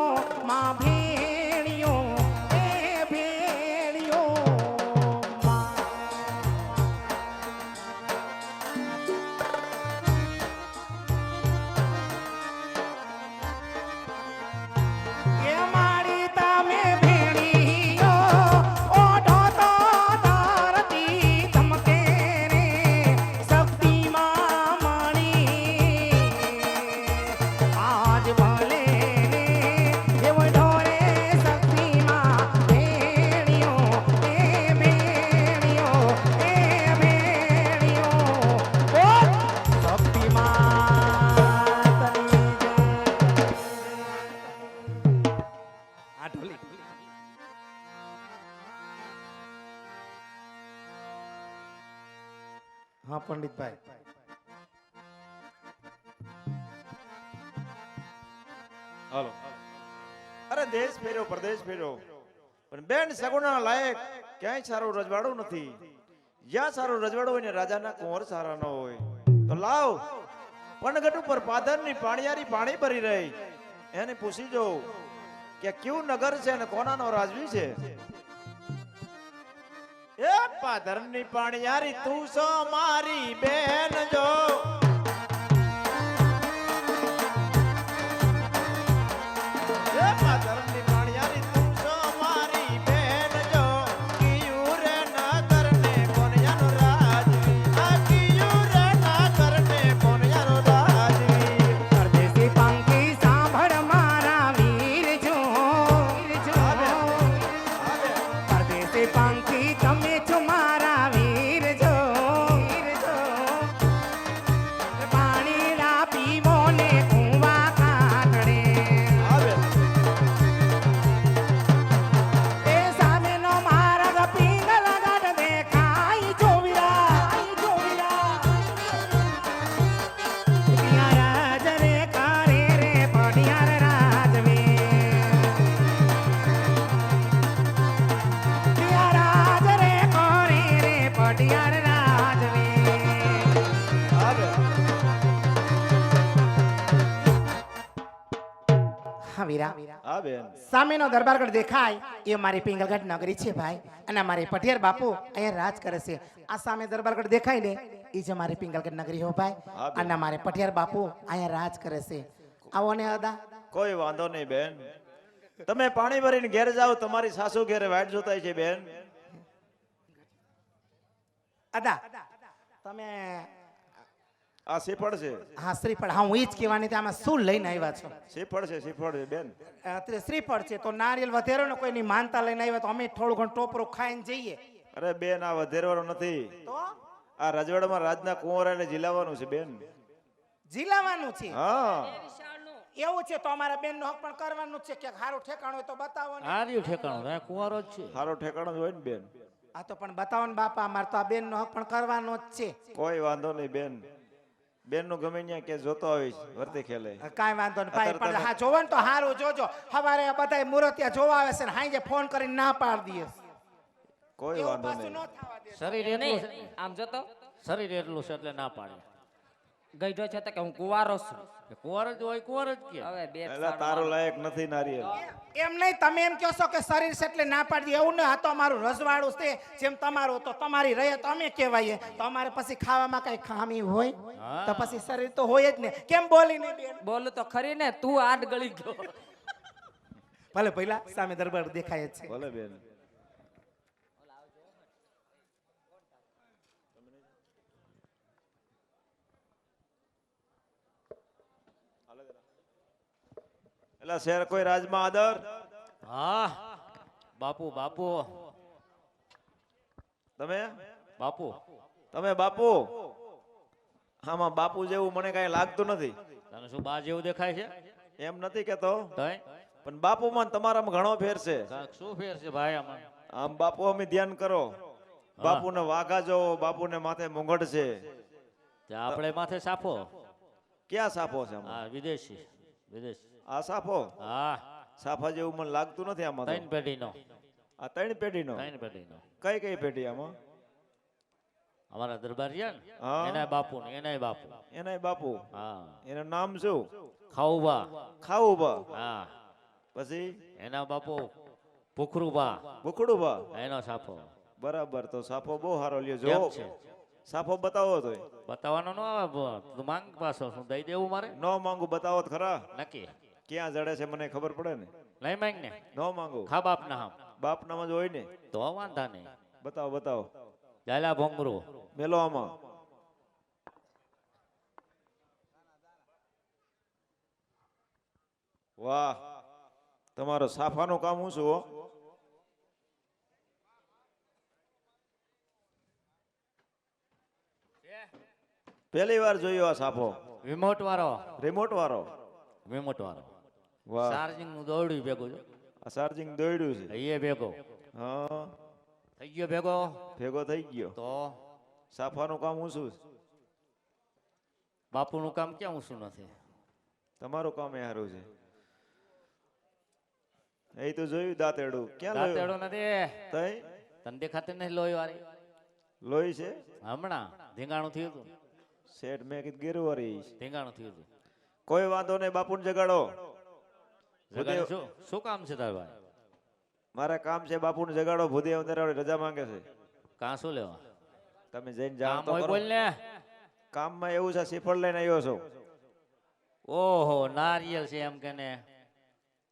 માં ભેડિયો એ ભેડિયો માં. એ માડી તમે ભેડિયો ઓઢો તો ધરતી ચમકે રે શક્તિમાં માડી આજ ભલે એવો ઢોરે શક્તિમાં ભેડિયો એ ભેડિયો એ ભેડિયો બોલ શક્તિમાં તની આ ઢોલી હા પંડિતભાઈ હાલો. અરે દેશ ફેર્યો પરદેશ ફેર્યો પણ બેન સગુણા લાયક ક્યાંય સારું રજવાડું નથી. જ્યાં સારું રજવાડું હોય ને રાજાના કુંવર સારા ન હોય તો લાવ પનગઢ ઉપર પાદરની પાણીયારી પાણી ભરી રહી એને પૂછી જો કે કયું નગર છે અને કોનાનો રાજવી છે. એ પાદરની પાણીયારી તું છો મારી બેન જો એ પાદરની પાણીયારી તું છો મારી બેન જો કિયું રે નગર ને કોનયાનો રાજવી આ કિયું રે નગર ને કોનયાનો રાજવી. પરદેશી પંખી સાંભળ મારા વીર જો પરદેશી પંખી તમે છો મારા વીર જો પાણી ના પીવો ને કુવા કાઢડે એ સામેનો મારા ગપીંગલ ગાઢ દેખાય જોવિરા પટિયાર રાજ રે કરે રે પટિયાર રાજવે પટિયાર રાજ રે કરે રે પટિયાર રાજવે. હા વીરા હા બેન સામેનો દરબારગઢ દેખાય એ મારી પિંગલગઢ નગરી છે ભાઈ અને મારી પટિયાર બાપુ અહીંયા રાજ કરે છે. આ સામે દરબારગઢ દેખાય ને એ જ મારી પિંગલગઢ નગરી હો ભાઈ અને મારે પટિયાર બાપુ અહીંયા રાજ કરે છે. આવો ને અદા કોઈ વાંધો નહીં બેન. તમે પાણી ભરીને ઘેર જાઓ તમારી સાસુ ઘેરે વાટ જોતાય છે બેન. અદા તમે આ શ્રીફળ છે. હા શ્રીફળ. હા હું ઈ જ કહેવાની હતી, આમાં શું લઈને આવ્યા છો? શ્રીફળ છે બેન. શ્રીફળ છે તો નારિયેલ વધેરો ને કોઈની માનતા લઈને આવ્યા તો અમે થોડું ઘણું ટોપરું ખાઈને જઈએ. અરે બેન, આ વધેરવાનો નથી. તો આ રજવાડામાં રાજના કુંવરાને જીલાવાનું છે બેન. જીલાવાનું છે. હા, એવું છે તો અમારા બેન નો હક પણ કરવાનું જ છે. ક્યાંક સારું ઠેકાણું હોય તો બતાવો ને. આર્યું ઠેકાણું ત્યાં કુંવારો જ છે. સારો ઠેકાણો જ હોય ને બેન. આ તો પણ બતાવો ને બાપા, અમારે તો આ બેન નો હક પણ કરવાનો જ છે. કોઈ વાંધો નહીં બેન. બેન નું ગમે ત્યાં કે જોતો આવીશ વર્તી ખેલે. કાંઈ વાંધો નહીં ભાઈ, અત્યારે પણ હા જોવો ને તો સારું જોજો. હવારે બધા મુરતિયા જોવા આવે છે ને હાંજે ફોન કરીને ના પાડી દઈએ. કોઈ એવું વાંધો પાછું નહીં. ન થવા દે. શરીર એટલું નહીં છે, આમ જોતો શરીર એટલું છે એટલે ના પાડે. ગઈઢો છે તો કે હું કુવારો છું. કે કુંવાર જ હોય કુંવાર જ કે. હવે બે એટલે તારો લાયક નથી નારિયેલ. એમ નહીં, તમે એમ કહો છો કે શરીર છે એટલે ના પાડી દે. એવું નહીં, આ તો અમારું રજવાડું છે. જેમ તમારું તો તમારી રહે તો અમે કહેવાય. તો અમારે પછી ખાવામાં કઈ ખામી હોય હા. તો પછી શરીર તો હોય જ ને. કેમ બોલી નહીં બેન? બોલું તો ખરી ને, તું આડ ગળી ગયો. ભલે પહેલા સામે દરબાર દેખાય જ છે. ભલે બેન. એટલે શેર કોઈ રાજમાં આદર. હા બાપુ બાપુ તમે બાપુ. તમે બાપુ. આમાં બાપુ જેવું મને કઈ લાગતું નથી. તને શું બા જેવું દેખાય છે? એમ નથી કેતો, તોય પણ બાપુમાં ને તમારામાં ઘણો ફેર છે. કાંઈક શું ફેર છે ભાઈ આમાં? આમ બાપુ અમે ધ્યાન કરો. બાપુને વાઘા જોવો, બાપુને માથે મુંગટ છે. તે આપણે માથે સાફો. ક્યાં સાફો છે આમાં? હા વિદેશી વિદેશી. આ સાફો? હા સાફા જેવું મને લાગતું નથી આમાં તો. ત્રણ પેઢીનો. આ ત્રણ પેઢીનો? ત્રણ પેઢીનો. કઈ કઈ પેઢી આમાં? અમારા દરબાર છે ને હા. એનાય બાપુ ને એનાય બાપુ. એનાય બાપુ. હા એનું નામ શું? ખાઉબા. ખાવુબા. હા પછી એના બાપુ ભૂખરુબા. ભૂખડુબા. એનો સાફો. બરાબર, તો સાફો બહુ સારો લ્યો. કેમ જો છે? સાફો બતાવો તો. બતાવવાનો ન આવે. તું માંગ પાછો શું દઈ દેવું મારે? ન માંગુ, બતાવો તો ખરા. નક્કી ક્યાં જડે છે મને ખબર પડે ને. નહીં માંગ ને. ન માંગુ. ખા બાપ ના હામ બાપ નામ જ હોય ને. તો વાંધા નહીં. બતાવો બતાવો. જાલા ભોંગરો. મેલો આમાં. વાહ, તમારો સાફાનું કામ હું છું હો. પહેલી વાર જોયો આ સાફો. રિમોટ વાળો. રિમોટ વાળો. રિમોટ વાળો. વાહ, ચાર્જિંગ નું દોડ્યું ભેગું છે. આ ચાર્જિંગ દોડ્યું છે. એ ભેગો હા, થઈ ગયો ભેગો. ભેગો થઈ ગયો. તો સાફાનું કામ હું છું. બાપુનું કામ ક્યાં ઊંચું નથી. તમારું કામ એ સારું છે. એ તો જોયું દાંતેડું. ક્યાં દાંતેડો લોહી? નથી. તઈ તને દેખાતી નહીં લોહી વાળી? લોહી છે. હમણાં ધીંગાણું થયું હતું. શેઠ મેં કીધું ગેરવારી. ધીંગાણું થયું હતું. કોઈ વાંધો નહીં, બાપુને જગાડો. જગાડે શું શું કામ છે તાર ભાઈ? મારે કામ છે, બાપુને જગાડો. ભૂદેવ અંદર રજા માંગે છે. કાં શું લેવા? તમે જઈને કામ જાણ તો હોય કરો. બોલ ને. કામમાં એવું છે, શ્રીફળ લઈને આવ્યો છો. ઓહો નારિયેલ છે એમ કે ને?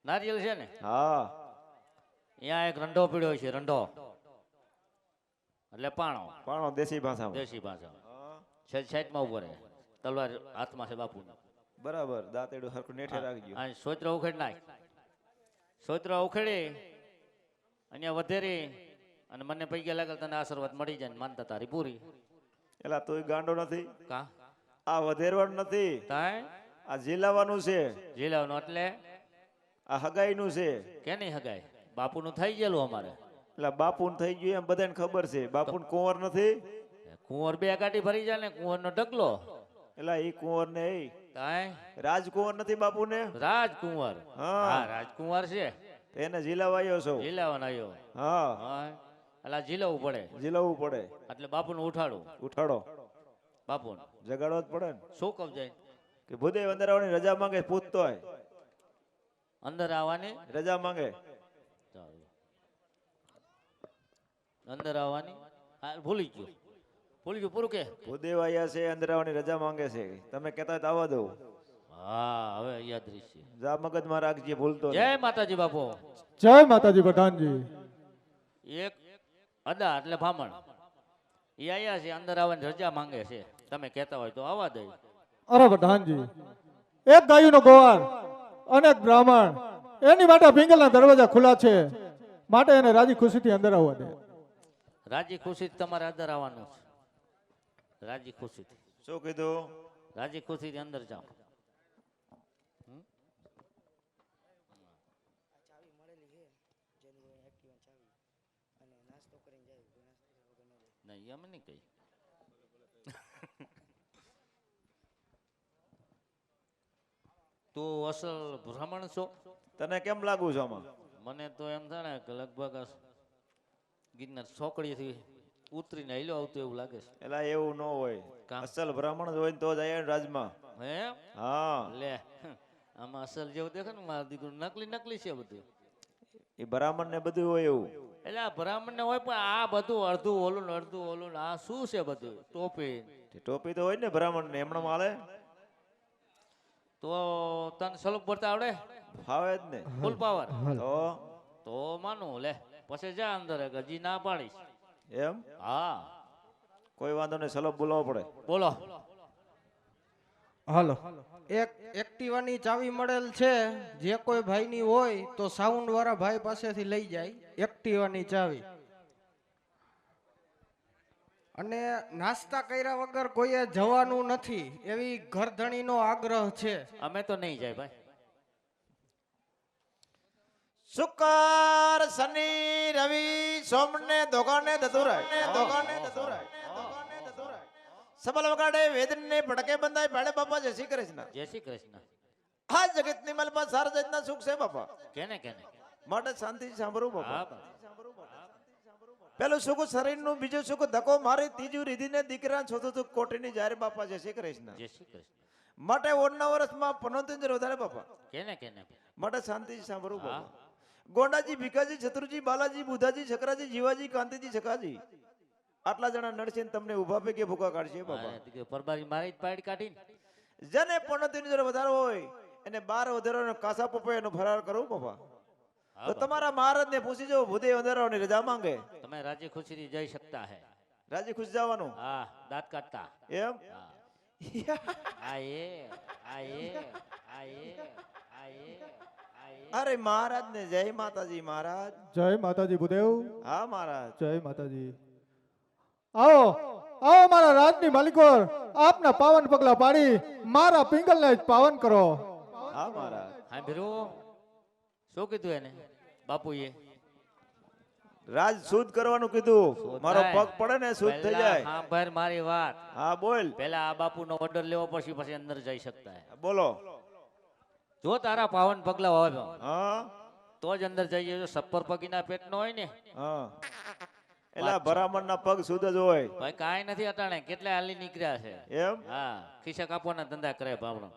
નારિયેલ છે ને? હા, અહીંયા એક રંડો પીડ્યો છે. રંડો એટલે પાણો. પાણો દેશી ભાષામાં. દેશી ભાષા. સાઈડમાં ઉભો રહે. તલવાર હાથમાં છે બાપુની. બરાબર, દાંતેડું હરખું નેઠે રાખજો. આ સોત્ર ઉખેડ નાખ. સોત્ર ઉખેડી અહીંયા વધેરી અને મને પૈકી લાગે તને આશીર્વાદ મળી જાય ને માનતા તારી પૂરી. એલા તું ગાંડો નથી? કા આ વધેરવાનું નથી, તાય આ ઝીલાવાનું છે. જીલાવનો એટલે આ હગાઈનું છે. કે નહીં હગાય? બાપુનું થઈ ગયેલું અમારે. એટલે બાપુને થઈ ગયું એમ બધાને ખબર છે. બાપુને કુંવર નથી. કુંવર બે ગાડી ભરી જાય ને કુંવરનો ડગલો. એટલે એ કુંવર ને એ તાય રાજકુંવર નથી બાપુને. રાજકુંવર. હા. હા રાજકુંવર છે. એને ઝીલાવાયો છો. જીલાવવાનો આવ્યો. હા, હા એટલે જીલાવવું પડે. ઝીલાવવું પડે. એટલે બાપુને ઉઠાડું. ઉઠાડો. બાપુને જગાડવો જ પડે ને. શું કહું જાય? કે ભૂદેવ અંદર આવવાની રજા માંગે. પૂછતો હોય અંદર આવવાની રજા માંગે. ચાલો. અંદર આવવાની હા ભૂલી ગયો. ભૂલી ગયો પૂરું કે? ભૂદેવ આયા છે, અંદર આવવાની રજા માંગે છે. તમે કહેતા હોય તો આવવા દો. હા હવે યાદ રહેશે. જા મગજમાં રાખજે, ભૂલતો નહીં. જય માતાજી બાપુ. જય માતાજી પ્રધાનજી. એક અદા એટલે ભામણ એ આયા છે, અંદર આવવાની રજા માંગે છે. તમે કહેતા હોય તો આવવા દે. અરે પ્રધાનજી, એક ગાયુંનો ગોવાર, અનેક બ્રાહ્મણ, એની માટે પિંગલના દરવાજા ખુલ્લા છે, માટે એને રાજી ખુશીથી અંદર આવવા દે. રાજી ખુશી તમારે અંદર આવવાનું છે. રાજી ખુશીથી, શું કીધું? રાજી ખુશીથી અંદર જાઓ. નહીં, અમે નહીં કહી. તું અસલ બ્રાહ્મણ છો? તને કેમ લાગુ છે આમાં? મને તો એમ થાય ને કે લગભગ આ ગિરનાર ચોકડીથી ઉતરીને હેલો આવતું એવું લાગે છે. એલા એવું ન હોય. કામ? અસલ બ્રાહ્મણ જ હોય ને તો જ આયા ને રાજમાં. હે હા, લે, આમાં અસલ જેવું દેખે ને મારું દીકરું નકલી નકલી છે બધું. એ બ્રાહ્મણ ને બધું હોય એવું. એટલે આ બ્રાહ્મણ ને હોય પણ આ બધું અડધું ઓલું ને અડધું ઓલું ને આ શું છે બધું? ટોપી તે ટોપી તો હોય ને બ્રાહ્મણ ને, એમણે માલે તો તને સલુપ ભરતા આવડે? ફાવે જ ને. ફૂલ પાવર તો માનું લે, પછી જા અંદર, હજી ના પાડીશ. એમ હા, કોઈ વાંધો નહીં, સલોપ બોલાવવો પડે. બોલો. હાલો, એક એક્ટિવાની ચાવી મળેલ છે, જે કોઈ ભાઈની હોય તો સાઉન્ડ વાળા ભાઈ પાસેથી લઈ જાય એક્ટિવાની ચાવી. અને નાસ્તા કર્યા વગર કોઈએ જવાનું નથી, એવી ઘરધણીનો આગ્રહ છે. અમે તો નહીં જાય ભાઈ. શુક્ર શનિ રવિ સોમ ને દોગાને દતુરાય સબલ વગાડે વેદ ને ભડકે બંધાય ભાડે બાપા જય શ્રી કૃષ્ણ. જય શ્રી કૃષ્ણ. આ જગત ની મલપા સાર જતના સુખ છે બાપા, કેને કેને? માટે શાંતિ સાંભળવું હા બાપા. પેલું સુખ શરીર નું, બીજું સુખ ધક્કો મારી, ત્રીજું રીધી ને દીકરા, ચોથું સુખ કોટી ની જાહેર બાપા જય શ્રી કૃષ્ણ. જય શ્રી કૃષ્ણ. માટે ઓરના વર્ષમાં 75 વધારે બાપા, કેને કેને? માટે શાંતિ સાંભળવું બાપા. ગોંડાજી, ભીખાજી, ચતુરજી, બાલાજી, બુધાજી, છકરાજી, જીવાજી, કાંતિજી, છકાજી, આટલા જણા નડશે ને તમને ઉભા પૈકી ભૂકા કાઢશે બાપા. પરબારી મારી જ પાડી કાઢી. જેને 75 વધારે હોય એને 12 વધારો કાસા પપૈયા નો ફરાર કરો બાપા. તો તમારા મહારાજ ને પૂછી જો, ભૂદે વધારાની રજા માંગે. તમે રાજી ખુશી જઈ શકતા હે. રાજી ખુશ જવાનું. હા, દાંત કાઢતા. એમ આયે આયે આયે આયે આયે. અરે મહારાજ ને જય માતાજી. મહારાજ જય માતાજી ભૂદેવ. હા મહારાજ. જય માતાજી. આવો આવો મારા રાજની માલિકો, આપના પાવન પગલા પાડી મારા પિંગલને જ પાવન કરો. હા મહારાજ. હા ભીરો, શું કીધું એને બાપુએ? રાજ શુદ્ધ કરવાનું કીધું. મારો પગ પડે ને શુદ્ધ થઈ જાય. હા ભાઈ, મારી વાત. હા બોલ. પેલા આ બાપુનો ઓર્ડર લેવો પછી અંદર જઈ શકતા હે. બોલો. જો તારા પાવન પગલા હોય હા તો જ અંદર જઈએ. જો સપ્પર પગીના પેટનો હોય ને, હા, એલા ભરામણ ના પગ શુદ્ધ જ હોય. ભાઈ કાંઈ નથી અટાણે, કેટલા હાલી નીકળ્યા છે. એમ હા, ખિસ્સા કાપવાના ધંધા કરે ભાવણો.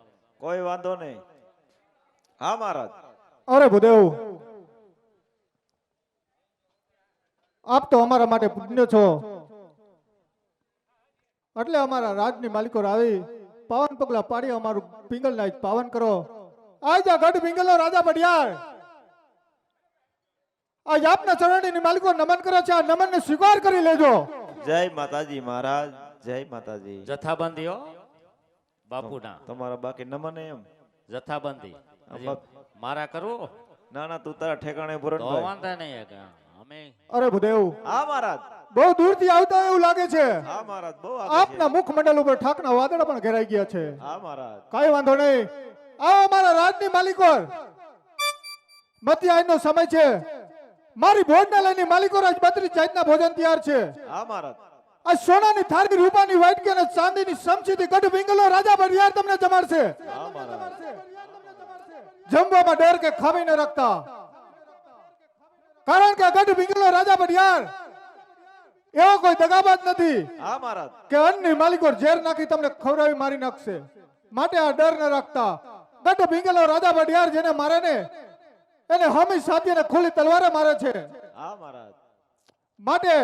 કોઈ વાંધો નહીં. હા મહારાજ. અરે ભૂદેવ, આપ તો અમારા માટે પુણ્ય છો, એટલે અમારા રાજની માલિકો આવી પાવન પગલા પાડી અમારું પિંગલને જ પાવન કરો. આજ આ ગઢ પિંગલનો રાજા બઢિયાર આજ આપના ચરણની માલિકો નમન કરે છે. આ નમનને સ્વીકાર કરી લેજો. જય માતાજી મહારાજ. જય માતાજી. જથ્થાબંધી હો બાપુના. તમારા બાકી નમન એમ જથ્થાબંધી હજી બાપ. મારા કરવું ના ના, તું તારા ઠેકાણે પૂરણ તો ભાઈ. વાંધા નહીં. અમે અરે ભૂદેવ, હા મહારાજ. બહુ દૂરથી આવતા એવું લાગે છે. હા મહારાજ. બહુ આપના મુખમંડળ ઉપર ઠાકના વાદળા પણ ઘેરાઈ ગયા છે. હા મહારાજ. કઈ વાંધો નહીં. આવો મારા રાજની માલિકો, મધ્યાહનનો સમય છે. મારી ભોજનાલયની માલિકો રાજ 32 જાતના ભોજન તૈયાર છે. હા મહારાજ. આ સોનાની થાળી, રૂપાની વાટકી અને ચાંદીની સમસીથી ગઢ પિંગલો રાજા બઢિયાર તમને જમાડશે. હા મહારાજ. જમવામાં ડર કે ખામી ન રાખતા, કારણ કે આ ગઢ પિંગલો રાજા બઢિયાર એવો કોઈ દગાબાજ નથી હા મહારાજ. કે અન્નની માલિકો ઝેર નાખી તમને ખવડાવી મારી નાખશે. માટે આ ડર ન રાખતા. ગઢ પિંગલો રાજા બઢિયાર જેને મારે ને એને હમી સાથીને ખુલ્લી તલવારે મારે છે. હા મહારાજ. માટે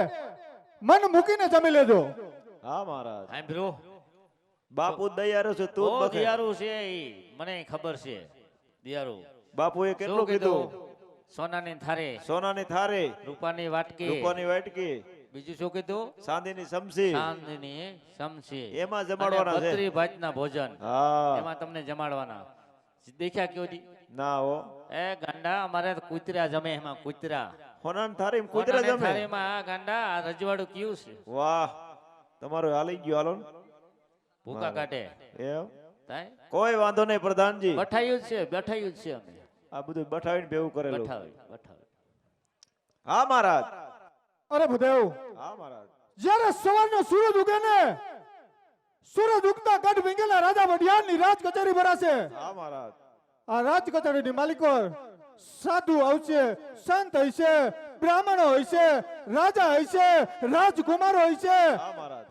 મન મૂકીને જમી લેજો. હા મહારાજ. સાંભળ્યું? બાપુ દયારો છે, તું જ તો બકે. દિયારું છે ઈ મને ખબર છે. દિયારું બાપુએ શું કેટલું કીધું? સોનાની થારે, સોનાની થાળી, રૂપાની વાટકી, રૂપાની વાટકી, બીજું શું કીધું? સાંધીની સમસી ચાંદની સમસી. એમાં જમાડવાના છે. 32 ભાતના ભોજન હા એમાં તમને જમાડવાના. દેખ્યા કેવું દી? ના હો એ ગાંડા અમારે તો કૂતરા જમે એમાં કૂતરા. હોનાન થારી કુતરા કોનાની જમે થાળીમાં આ ગાંડા આ રજવાડું કયું છે? વાહ તમારું હાલી ગયું હાલો ને. ભૂકા કાઢે. એમ તાય કોઈ વાંધો નહીં પ્રધાનજી બઠાયું જ છે બેઠાયું જ છે અમે. આ બધું બઠાવીને ભેવું કરેલું બઠાવી બઠાવી. હા મહારાજ અરે ભૂદેવ, હા મહારાજ જ્યારે સવારનો સૂરજ ઉગે ને, સૂરજ ઉગતા ગઢ ભીંગેલા રાજા વઢિયારની રાજ કચેરી ભરાશે. હા મહારાજ આ રાજ કચેરીની માલિકો સાધુ આવશે, સંત હશે, બ્રાહ્મણો હશે, રાજા હશે, રાજકુમારો હશે. હા મહારાજ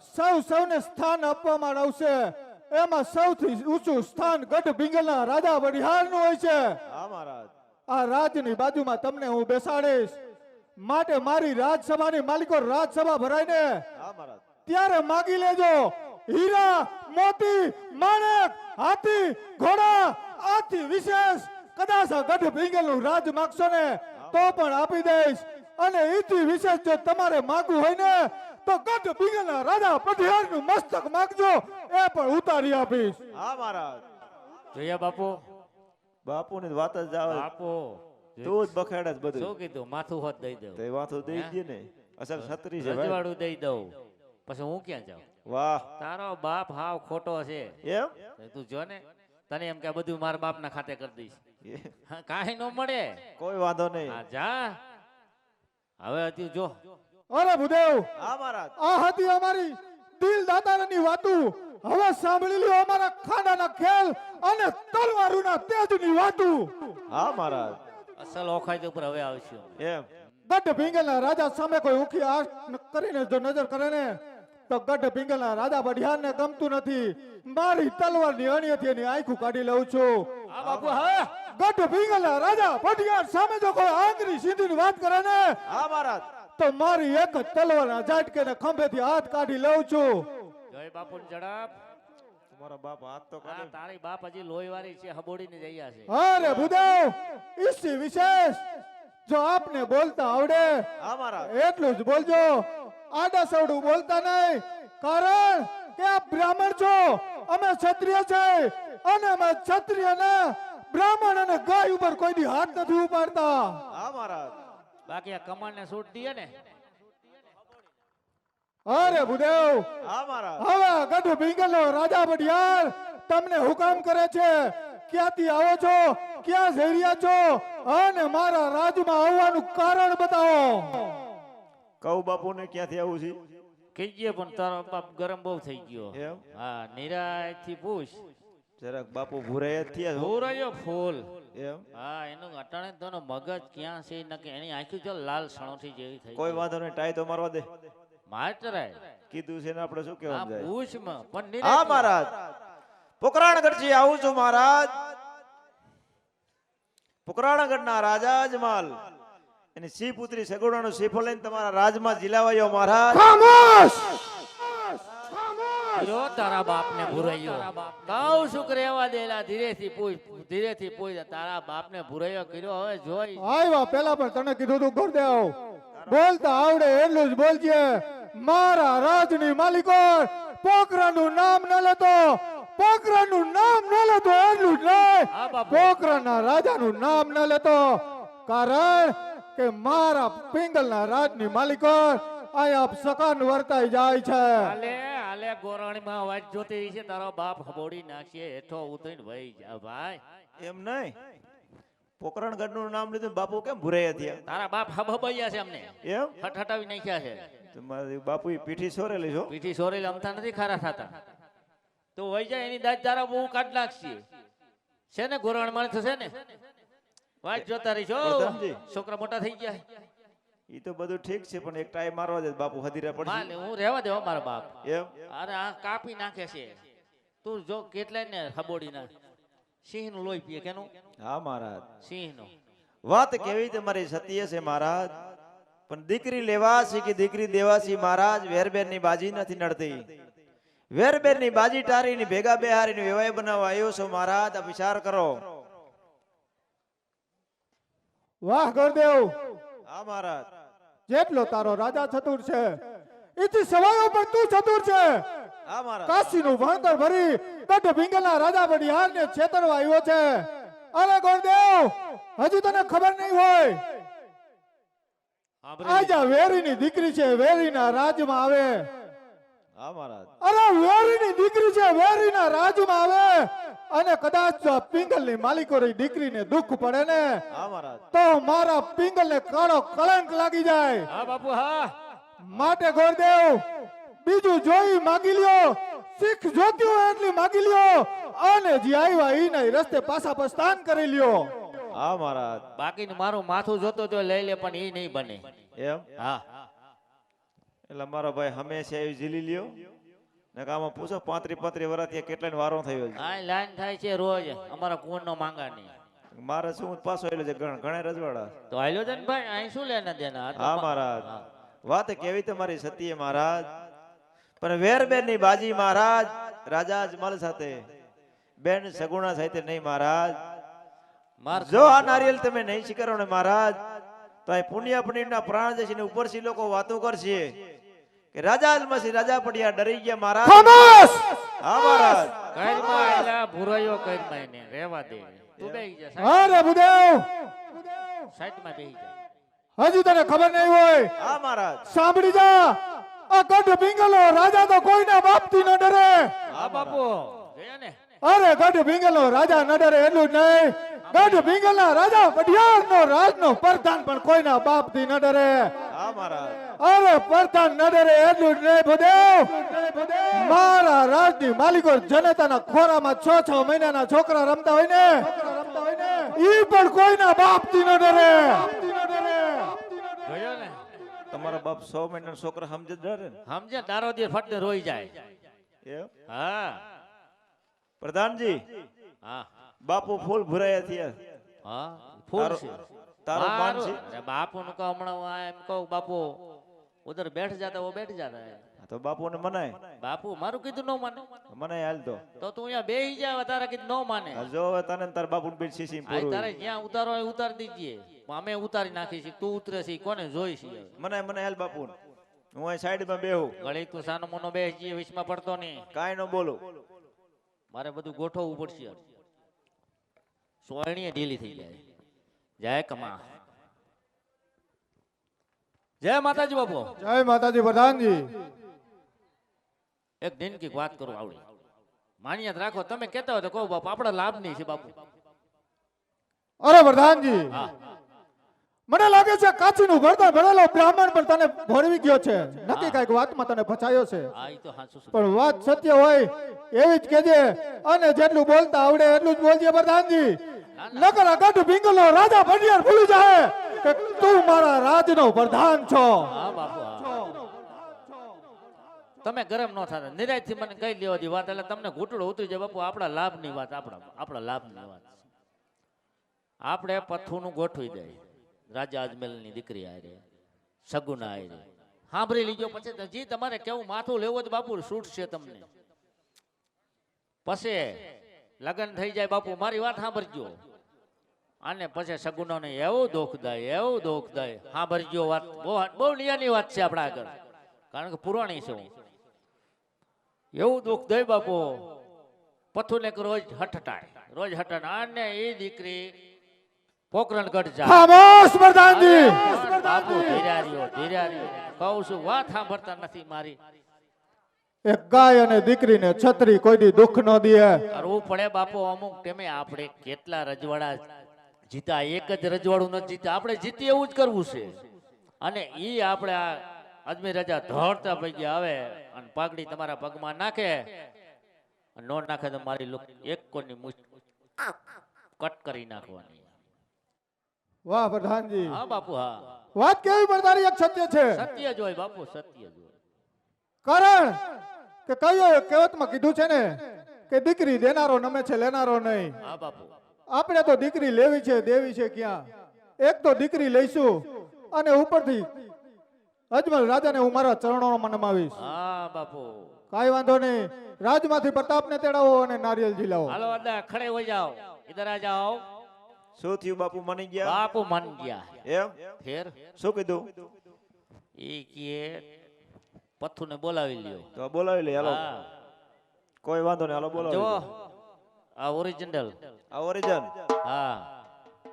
સૌને સ્થાન આપવામાં આવશે. એમાં સૌથી ઊંચું સ્થાન ગઢ ભીંગલના રાજા વઢિયારનું હોય છે. હા મહારાજ આ રાજની બાજુમાં તમને હું બેસાડીશ. માટે મારી રાજસભાની માલિકો રાજસભા ભરાઈને હા મહારાજ ત્યારે માગી લેજો. હીરા, મોતી, માણેક, હાથી, ઘોડા, આથી વિશેષ કદાચ આ ગઢ ભીંગલનું રાજ માગશો ને તો પણ આપી દઈશ. અને એથી વિશેષ જો તમારે માગવું હોય ને તો ગઢ ભીંગલના રાજા પઢિયારનું મસ્તક માગજો, એ પણ ઉતારી આપીશ. હા મહારાજ જોયા બાપુ? બાપુની વાત જ આવે બાપુ તું જ બખાડે જ બધું શું કીધું? માથું હોત દઈ દઉં, તો એ વાતો દઈ હે? દે ને અસલ છત્રી છે ભાઈ રજવાડું દઈ દઉં, પછી હું ક્યાં જાઉં? વાહ તારો બાપ હાવ ખોટો છે. એમ તો તું જો ને, તને એમ કે બધું મારા બાપના ખાતે કરી દઈશ. એ, હા, કાંઈ ન મળે. કોઈ વાંધો નહીં હા જા હવે હજી જો. અરે ભૂદેવ, હા મહારાજ આ હતી અમારી દિલ દાતારની વાતું. હવે સાંભળી લ્યો અમારા ખાડાના ખેલ અને તલવારોના તેજની વાતું. હા મહારાજ અસલ ઓખાઈ ઉપર હવે આવશું. એમ ગઢ ભીંગલના રાજા સામે કોઈ ઉખી આંખ કરીને જો નજર કરે ને તો ગઢ ભીંગલના રાજા વઢિયારને ગમતું નથી. મારી તલવારની અણીએથી એની આંખું કાઢી લઉં છું. હા બાપુ હા. ગઢ ભીંગલના રાજા વઢિયાર સામે જો કોઈ આંગળી સીધીની વાત કરે ને હા મહારાજ તો મારી એક જ તલવારના ઝાટકેને ખંભેથી હાથ કાઢી લઉં છું. જય બાપુ ઝડપ. તમારા બાપ હાથ તો હા કાઢે તારી બાપ હજી લોહી વાળી છે, હબોડીને જઈ છે. અરે ભૂદેવ, ઈસી વિશેષ જો આપને બોલતા આવડે હા મહારાજ એટલું જ બોલજો. આડા સવડું બોલતા નહીં, કારણ કે આપ બ્રાહ્મણ છો, અમે ક્ષત્રિય છે અને અમે ક્ષત્રિયના બ્રાહ્મણ અને ગાય ઉપર કોઈ દી હાથ નથી ઉપાડતા. હા મહારાજ બાકી આ કમાણને સૂટ દીએ ને. અરે ભૂદેવ, હા મહારાજ હવે ગઢ ભીંગલનો રાજા વઢિયાર તમને હુકમ કરે છે. ક્યાંથી આવો છો, ક્યાં જઈ રહ્યા છો અને મારા રાજમાં આવવાનું કારણ બતાવો. કહું બાપુને ક્યાંથી આવું છે કહીએ પણ તારો બાપ ગરમ બહુ થઈ ગયો. એમ હા નિરાયથી પૂછ. જરાક બાપુ ભૂરાય જ થયા છો. ભૂરાયો ફૂલ. એમ હા એનું અટાણે તોનો મગજ ક્યાં છે નકે એની આંખી જો લાલ સણોથી જેવી થઈ કોઈ ગઈ. વાંધો નહીં ટાઈ તો મારવા દે માસ્ટરાય કીધું છે ને આપણે શું આ કહેવાનું જાય પૂછમાં પણ હા નિરાયથી. મહારાજ પોકરાણગઢથી આવું છું મહારાજ. પોકરાણગઢના રાજા અજમાલ એની સી પુત્રી સગુણાનો સીફો લઈને તમારા રાજમાં જીલાવાયો મહારાજ. ખામોશ! જો તારા બાપને ભૂરાયો. કહું શું રહેવા દેલા, ધીરેથી પૂછ, ધીરેથી પૂછ. તારા બાપને ભૂરાયો કર્યો હવે જોઈ. આવ્યા પેલા પણ તને કીધું તું ગુરુદેવ, બોલતા આવડે એટલું જ બોલજે. મારા રાજની માલિકો પોકરાનું નામ ન લેતો, પોકરાનું નામ ન લેતો એટલું જ નહીં, હા બાપુ. પોકરાના રાજાનું નામ ન લેતો. કારણ કે મારા પિંગલના રાજની માલિકો અહીંયા સકાન વર્તાઈ જાય છે. હાલે હાલે ગોરાણીમાં વાત જોતી રહી છે. તારો બાપ હબોડી નાખશે, હેઠો ઉતરીને વહી જા ભાઈ. એમ નહીં પોકરણગઢનું નામ લીધું ને બાપુ કેમ ભૂરાયા થયા તારા બાપ હબહબાયા છે અમને, એમ હટહટાવી નાખ્યા છે. તમારી બાપુ પીઠી સોરેલી છો પીઠી સોરેલ અમથા નથી ખારા થતા. તો વહી જાય એની દાજ તારા બહુ કાઢ નાખશે. છે ને ગોરાણમાં થશે ને વાત જોતા રહી છો. પ્રધાનજી. છોકરા મોટા થઈ ગયા. ઈ તો બધું ઠીક છે પણ એક ટાઈમ મારવા દે બાપુ હદીરા પડશે માલે હું રહેવા દેવા મારા બાપ. એમ અરે આ કાપી નાખે છે. તું જો કેટલાય ને હબોડી ના સિંહ નું લોહી પીએ. કેનું? હા મહારાજ સિંહ નું. વાત કેવી તમારી સત્ય છે મહારાજ, પણ દીકરી લેવાસી કે દીકરી દેવાસી મહારાજ વેરબેર ની બાજી નથી નડતી. વેરબેર ની બાજી ટારી ની ભેગા બેહારી ની વેવાય બનાવવા આવ્યો છો મહારાજ, આ વિચાર કરો. વાહ ગુરુદેવ, હા મહારાજ જેટલો તારો રાજા ચતુર છે એથી સવાયો પણ તું ચતુર છે. હા મહારાજ કાશીનું ભણતર ભરી ગઢ ભીંગલના રાજા બડિયારને છેતરવા આવ્યો છે. અરે ગોરદેવ, હજી તને ખબર નહીં હોય, આજ આ વેરીની દીકરી છે, વેરીના રાજમાં આવે. હા મહારાજ અરે વેરીની દીકરી છે, વેરીના રાજમાં આવે. અને કદાચ જો આ પિંગલની માલિકોની દીકરીને દુઃખ પડે ને, હા મહારાજ તો મારા પિંગલને કાળો કલંક લાગી જાય. હા બાપુ હા. માટે ગોરદેવ, બીજું જોઈ માગી લ્યો, શીખ જોતી હોય એટલી માગી લ્યો, અને જે આવ્યા ઈ નહીં રસ્તે પાછા પ્રસ્થાન કરી લ્યો. હા મહારાજ બાકીનું મારું માથું જોતો તો લઈ લે, પણ એ નહીં બને. એમ હા એટલે મારો ભાઈ હંમેશા એવી ઝીલી લ્યો ને કામાં પૂછો 35 વર્ષ ત્યાં કેટલાનો વારો થયો છે. આ લાઈન થાય છે રોજ અમારા કુંવરનો માંગા નહીં. મારે શું પાછો આવેલો છે ઘણા રજવાડા. તો હાલ્યો છે ને ભાઈ, અહીં શું લેના દેના? આ તો હા મહારાજ વાત કેવી તમારી સત્ય મહારાજ, પણ વેરબેન ની બાજી મહારાજ રાજા અજમલ સાથે બેન સગુણા સાથે નહીં મહારાજ. માર જો આ નારિયેલ તમે નહીં સ્વીકારો ને મહારાજ, તો આ પુણ્ય પુણ્યના પ્રાણ જશે ને ઉપરથી લોકો વાતો કરશે કે રાજા અજમલસિંહ રાજા પડિયા ડરી ગયા મહારાજ. ખામોશ! હા મહારાજ કરમાં એટલે ભૂરાયો કરમાં એને રહેવા દે. તું બેહી જા અરે ભૂદેવ, સાઈડમાં બેહી જા. હજી તને ખબર નહીં હોય, હા મહારાજ સાંભળી જા, આ ગઢ ભીંગલો રાજા તો કોઈના બાપથી ન ડરે. હા બાપુ ગયા ને. અરે ગઢ ભીંગલનો રાજા ન ડરે એટલું જ નહીં, ગઢ ભીંગલના રાજા પઢિયારનો રાજનો પ્રધાન પણ કોઈના બાપથી ન ડરે. હા મહારાજ અરે પ્રધાન ન ડરે એટલું જ નહીં ભૂદેવ, મારા રાજની માલિકો જનતાના ખોરામાં 6 મહિનાના છોકરા રમતા હોય ને, ઈ પણ કોઈના બાપથી ન ડરે. ગયો ને. તમારા બાપ 100 મહિનાના છોકરા સમજે જ ડરે ને? સમજે દારો દી ફટને રોઈ જાય. એમ હા પ્રધાનજી હા બાપુ ફૂલ ભરાયા થયા. હા ફૂલ છે. તારો માન છે? અરે બાપુ નું કહું હમણાં હું એમ કહું બાપુ ઉધર બેઠ જાતા વો બેઠ જાતા હે. તો બાપુને મનાય બાપુ મારું કીધું ન માને મનાય હાલ તો. તો તું અહીંયા બેહી જા, તારા કીધું ન માને. જો હવે તને ને તાર બાપુ બીજ સીસી આ પૂરું તારે જ્યાં ઉતારો હોય ઉતારી દીજીએ, અમે ઉતારી નાખી છે, તું ઉતરે છે કોને જોઈ છે. મનાય મને હાલ બાપુ હું અહીં સાઈડ માં બેહું ગળી તું સાનો મોનો બેસી જઈએ, વિશમાં પડતો નહીં. કાંઈ ન બોલું. મારે બધું ગોઠવવું પડશે. સોયણીએ ઢીલી થઈ જાય. જય કમા. જય માતાજી બાપુ. જય માતાજી પ્રધાનજી. એક દિન કી વાત કરું આવડી માન્યત રાખો, તમે કહેતા હોય તો કહો બાપુ, આપણા લાભ નહીં છે બાપુ. અરે પ્રધાનજી, હા મને લાગે છે કાચીનું ગરદન ભરેલો બ્રાહ્મણ પણ તને ભરવી ગયો છે. નક્કી કઈક વાતમાં તને ફસાયો છે, હા ઈ તો હાચું છે. પણ વાત સત્ય હોય એવી જ કહેજે, અને જેટલું બોલતા આવડે એટલું જ બોલજે પ્રધાનજી. નકર આ ગઢ ભીંગલનો રાજા ભડિયાર ભૂલી જાય કે તું મારા રાજનો પ્રધાન છો. હા બાપુ હા. તમે ગરમ ન થતા, નિરાયથી મને કહી દેવા દી વાત, એટલે તમને ઘૂંટડો ઉતરી જાય બાપુ. આપણા લાભની વાત, આપણા લાભની વાત. આપણે પથ્થુનું ગોઠવી દે. રાજા અજમેલની દીકરી આરે સગુના આરે સાંભળી લીજો. પછી જી તમારે કેવું માથું લેવું તો બાપુ છૂટ છે તમને. પછી લગ્ન થઈ જાય બાપુ, મારી વાત સાંભળજો. અને પછી સગુનાને એવું દુઃખ થાય, એવું દુઃખ થાય. સાંભળજો વાત, બહુ નિયાની વાત છે આપણા આગળ, કારણ કે પુરાણી છે. એવું દુઃખ દે બાપુ, પથ્થુને રોજ હઠટાય, અને એ દીકરી પોકરણગઢ જાય. ખામોશ પ્રધાનજી. બાપુ ધીરા રહ્યો. કહું છું વાત સાંભળતા નથી મારી. એક ગાય અને દીકરીને છત્રી કોઈ દી દુઃખ ન દે. કરવું પડે બાપુ. અમુક ટાઈમે આપણે કેટલા રજવાડા જીતા, એક જ રજવાડું નથી જીતા. આપણે જીતી એવું જ કરવું છે. અને ઈ આપણે આ અજમેર રાજા ધોળતા પૈકી આવે અને પાઘડી તમારા પગમાં નાખે, નો નાખે તો મારી એક કોની મુઠ કટ કરી નાખવાની. વાહ પ્રધાનજી. હા બાપુ હા. વાત કેવી પણ તારી એક સત્ય છે. સત્ય જ હોય બાપુ, સત્ય જ હોય. કારણ કે કયો કહેવતમાં કીધું છે ને કે દીકરી દેનારો નમે છે, લેનારો નહીં. હા બાપુ. આપણે તો દીકરી લેવી છે, દેવી છે ક્યાં? એક તો દીકરી લઈશું અને ઉપરથી અજમલ રાજાને હું મારા ચરણોમાં નમાવીશ. હા બાપુ. કાઈ વાંધો નહીં. રાજમાંથી પ્રતાપને તેડાવો અને નારિયેલ ઝીલાવો. હાલો અદા ખડે હો જાઓ, ઇધર આ જાઓ. શું થયું બાપુ મની ગયા? બાપુ મન ગયા. એમ ફેર શું કીધું? ઈ કે પથ્થુને બોલાવી લ્યો. તો બોલાવી લે હાલો. હા કોઈ વાંધો નહીં હાલો બોલાવી જો લે. આ ઓરિજિનલ. આ ઓરિજિન હા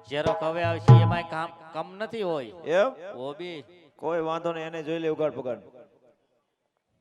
જેરો હવે આવશે એમાં કામ કમ નથી હોય એમ ઓ બી કોઈ વાંધો નહીં એને જોઈ લે ઉગાડ પગાડ.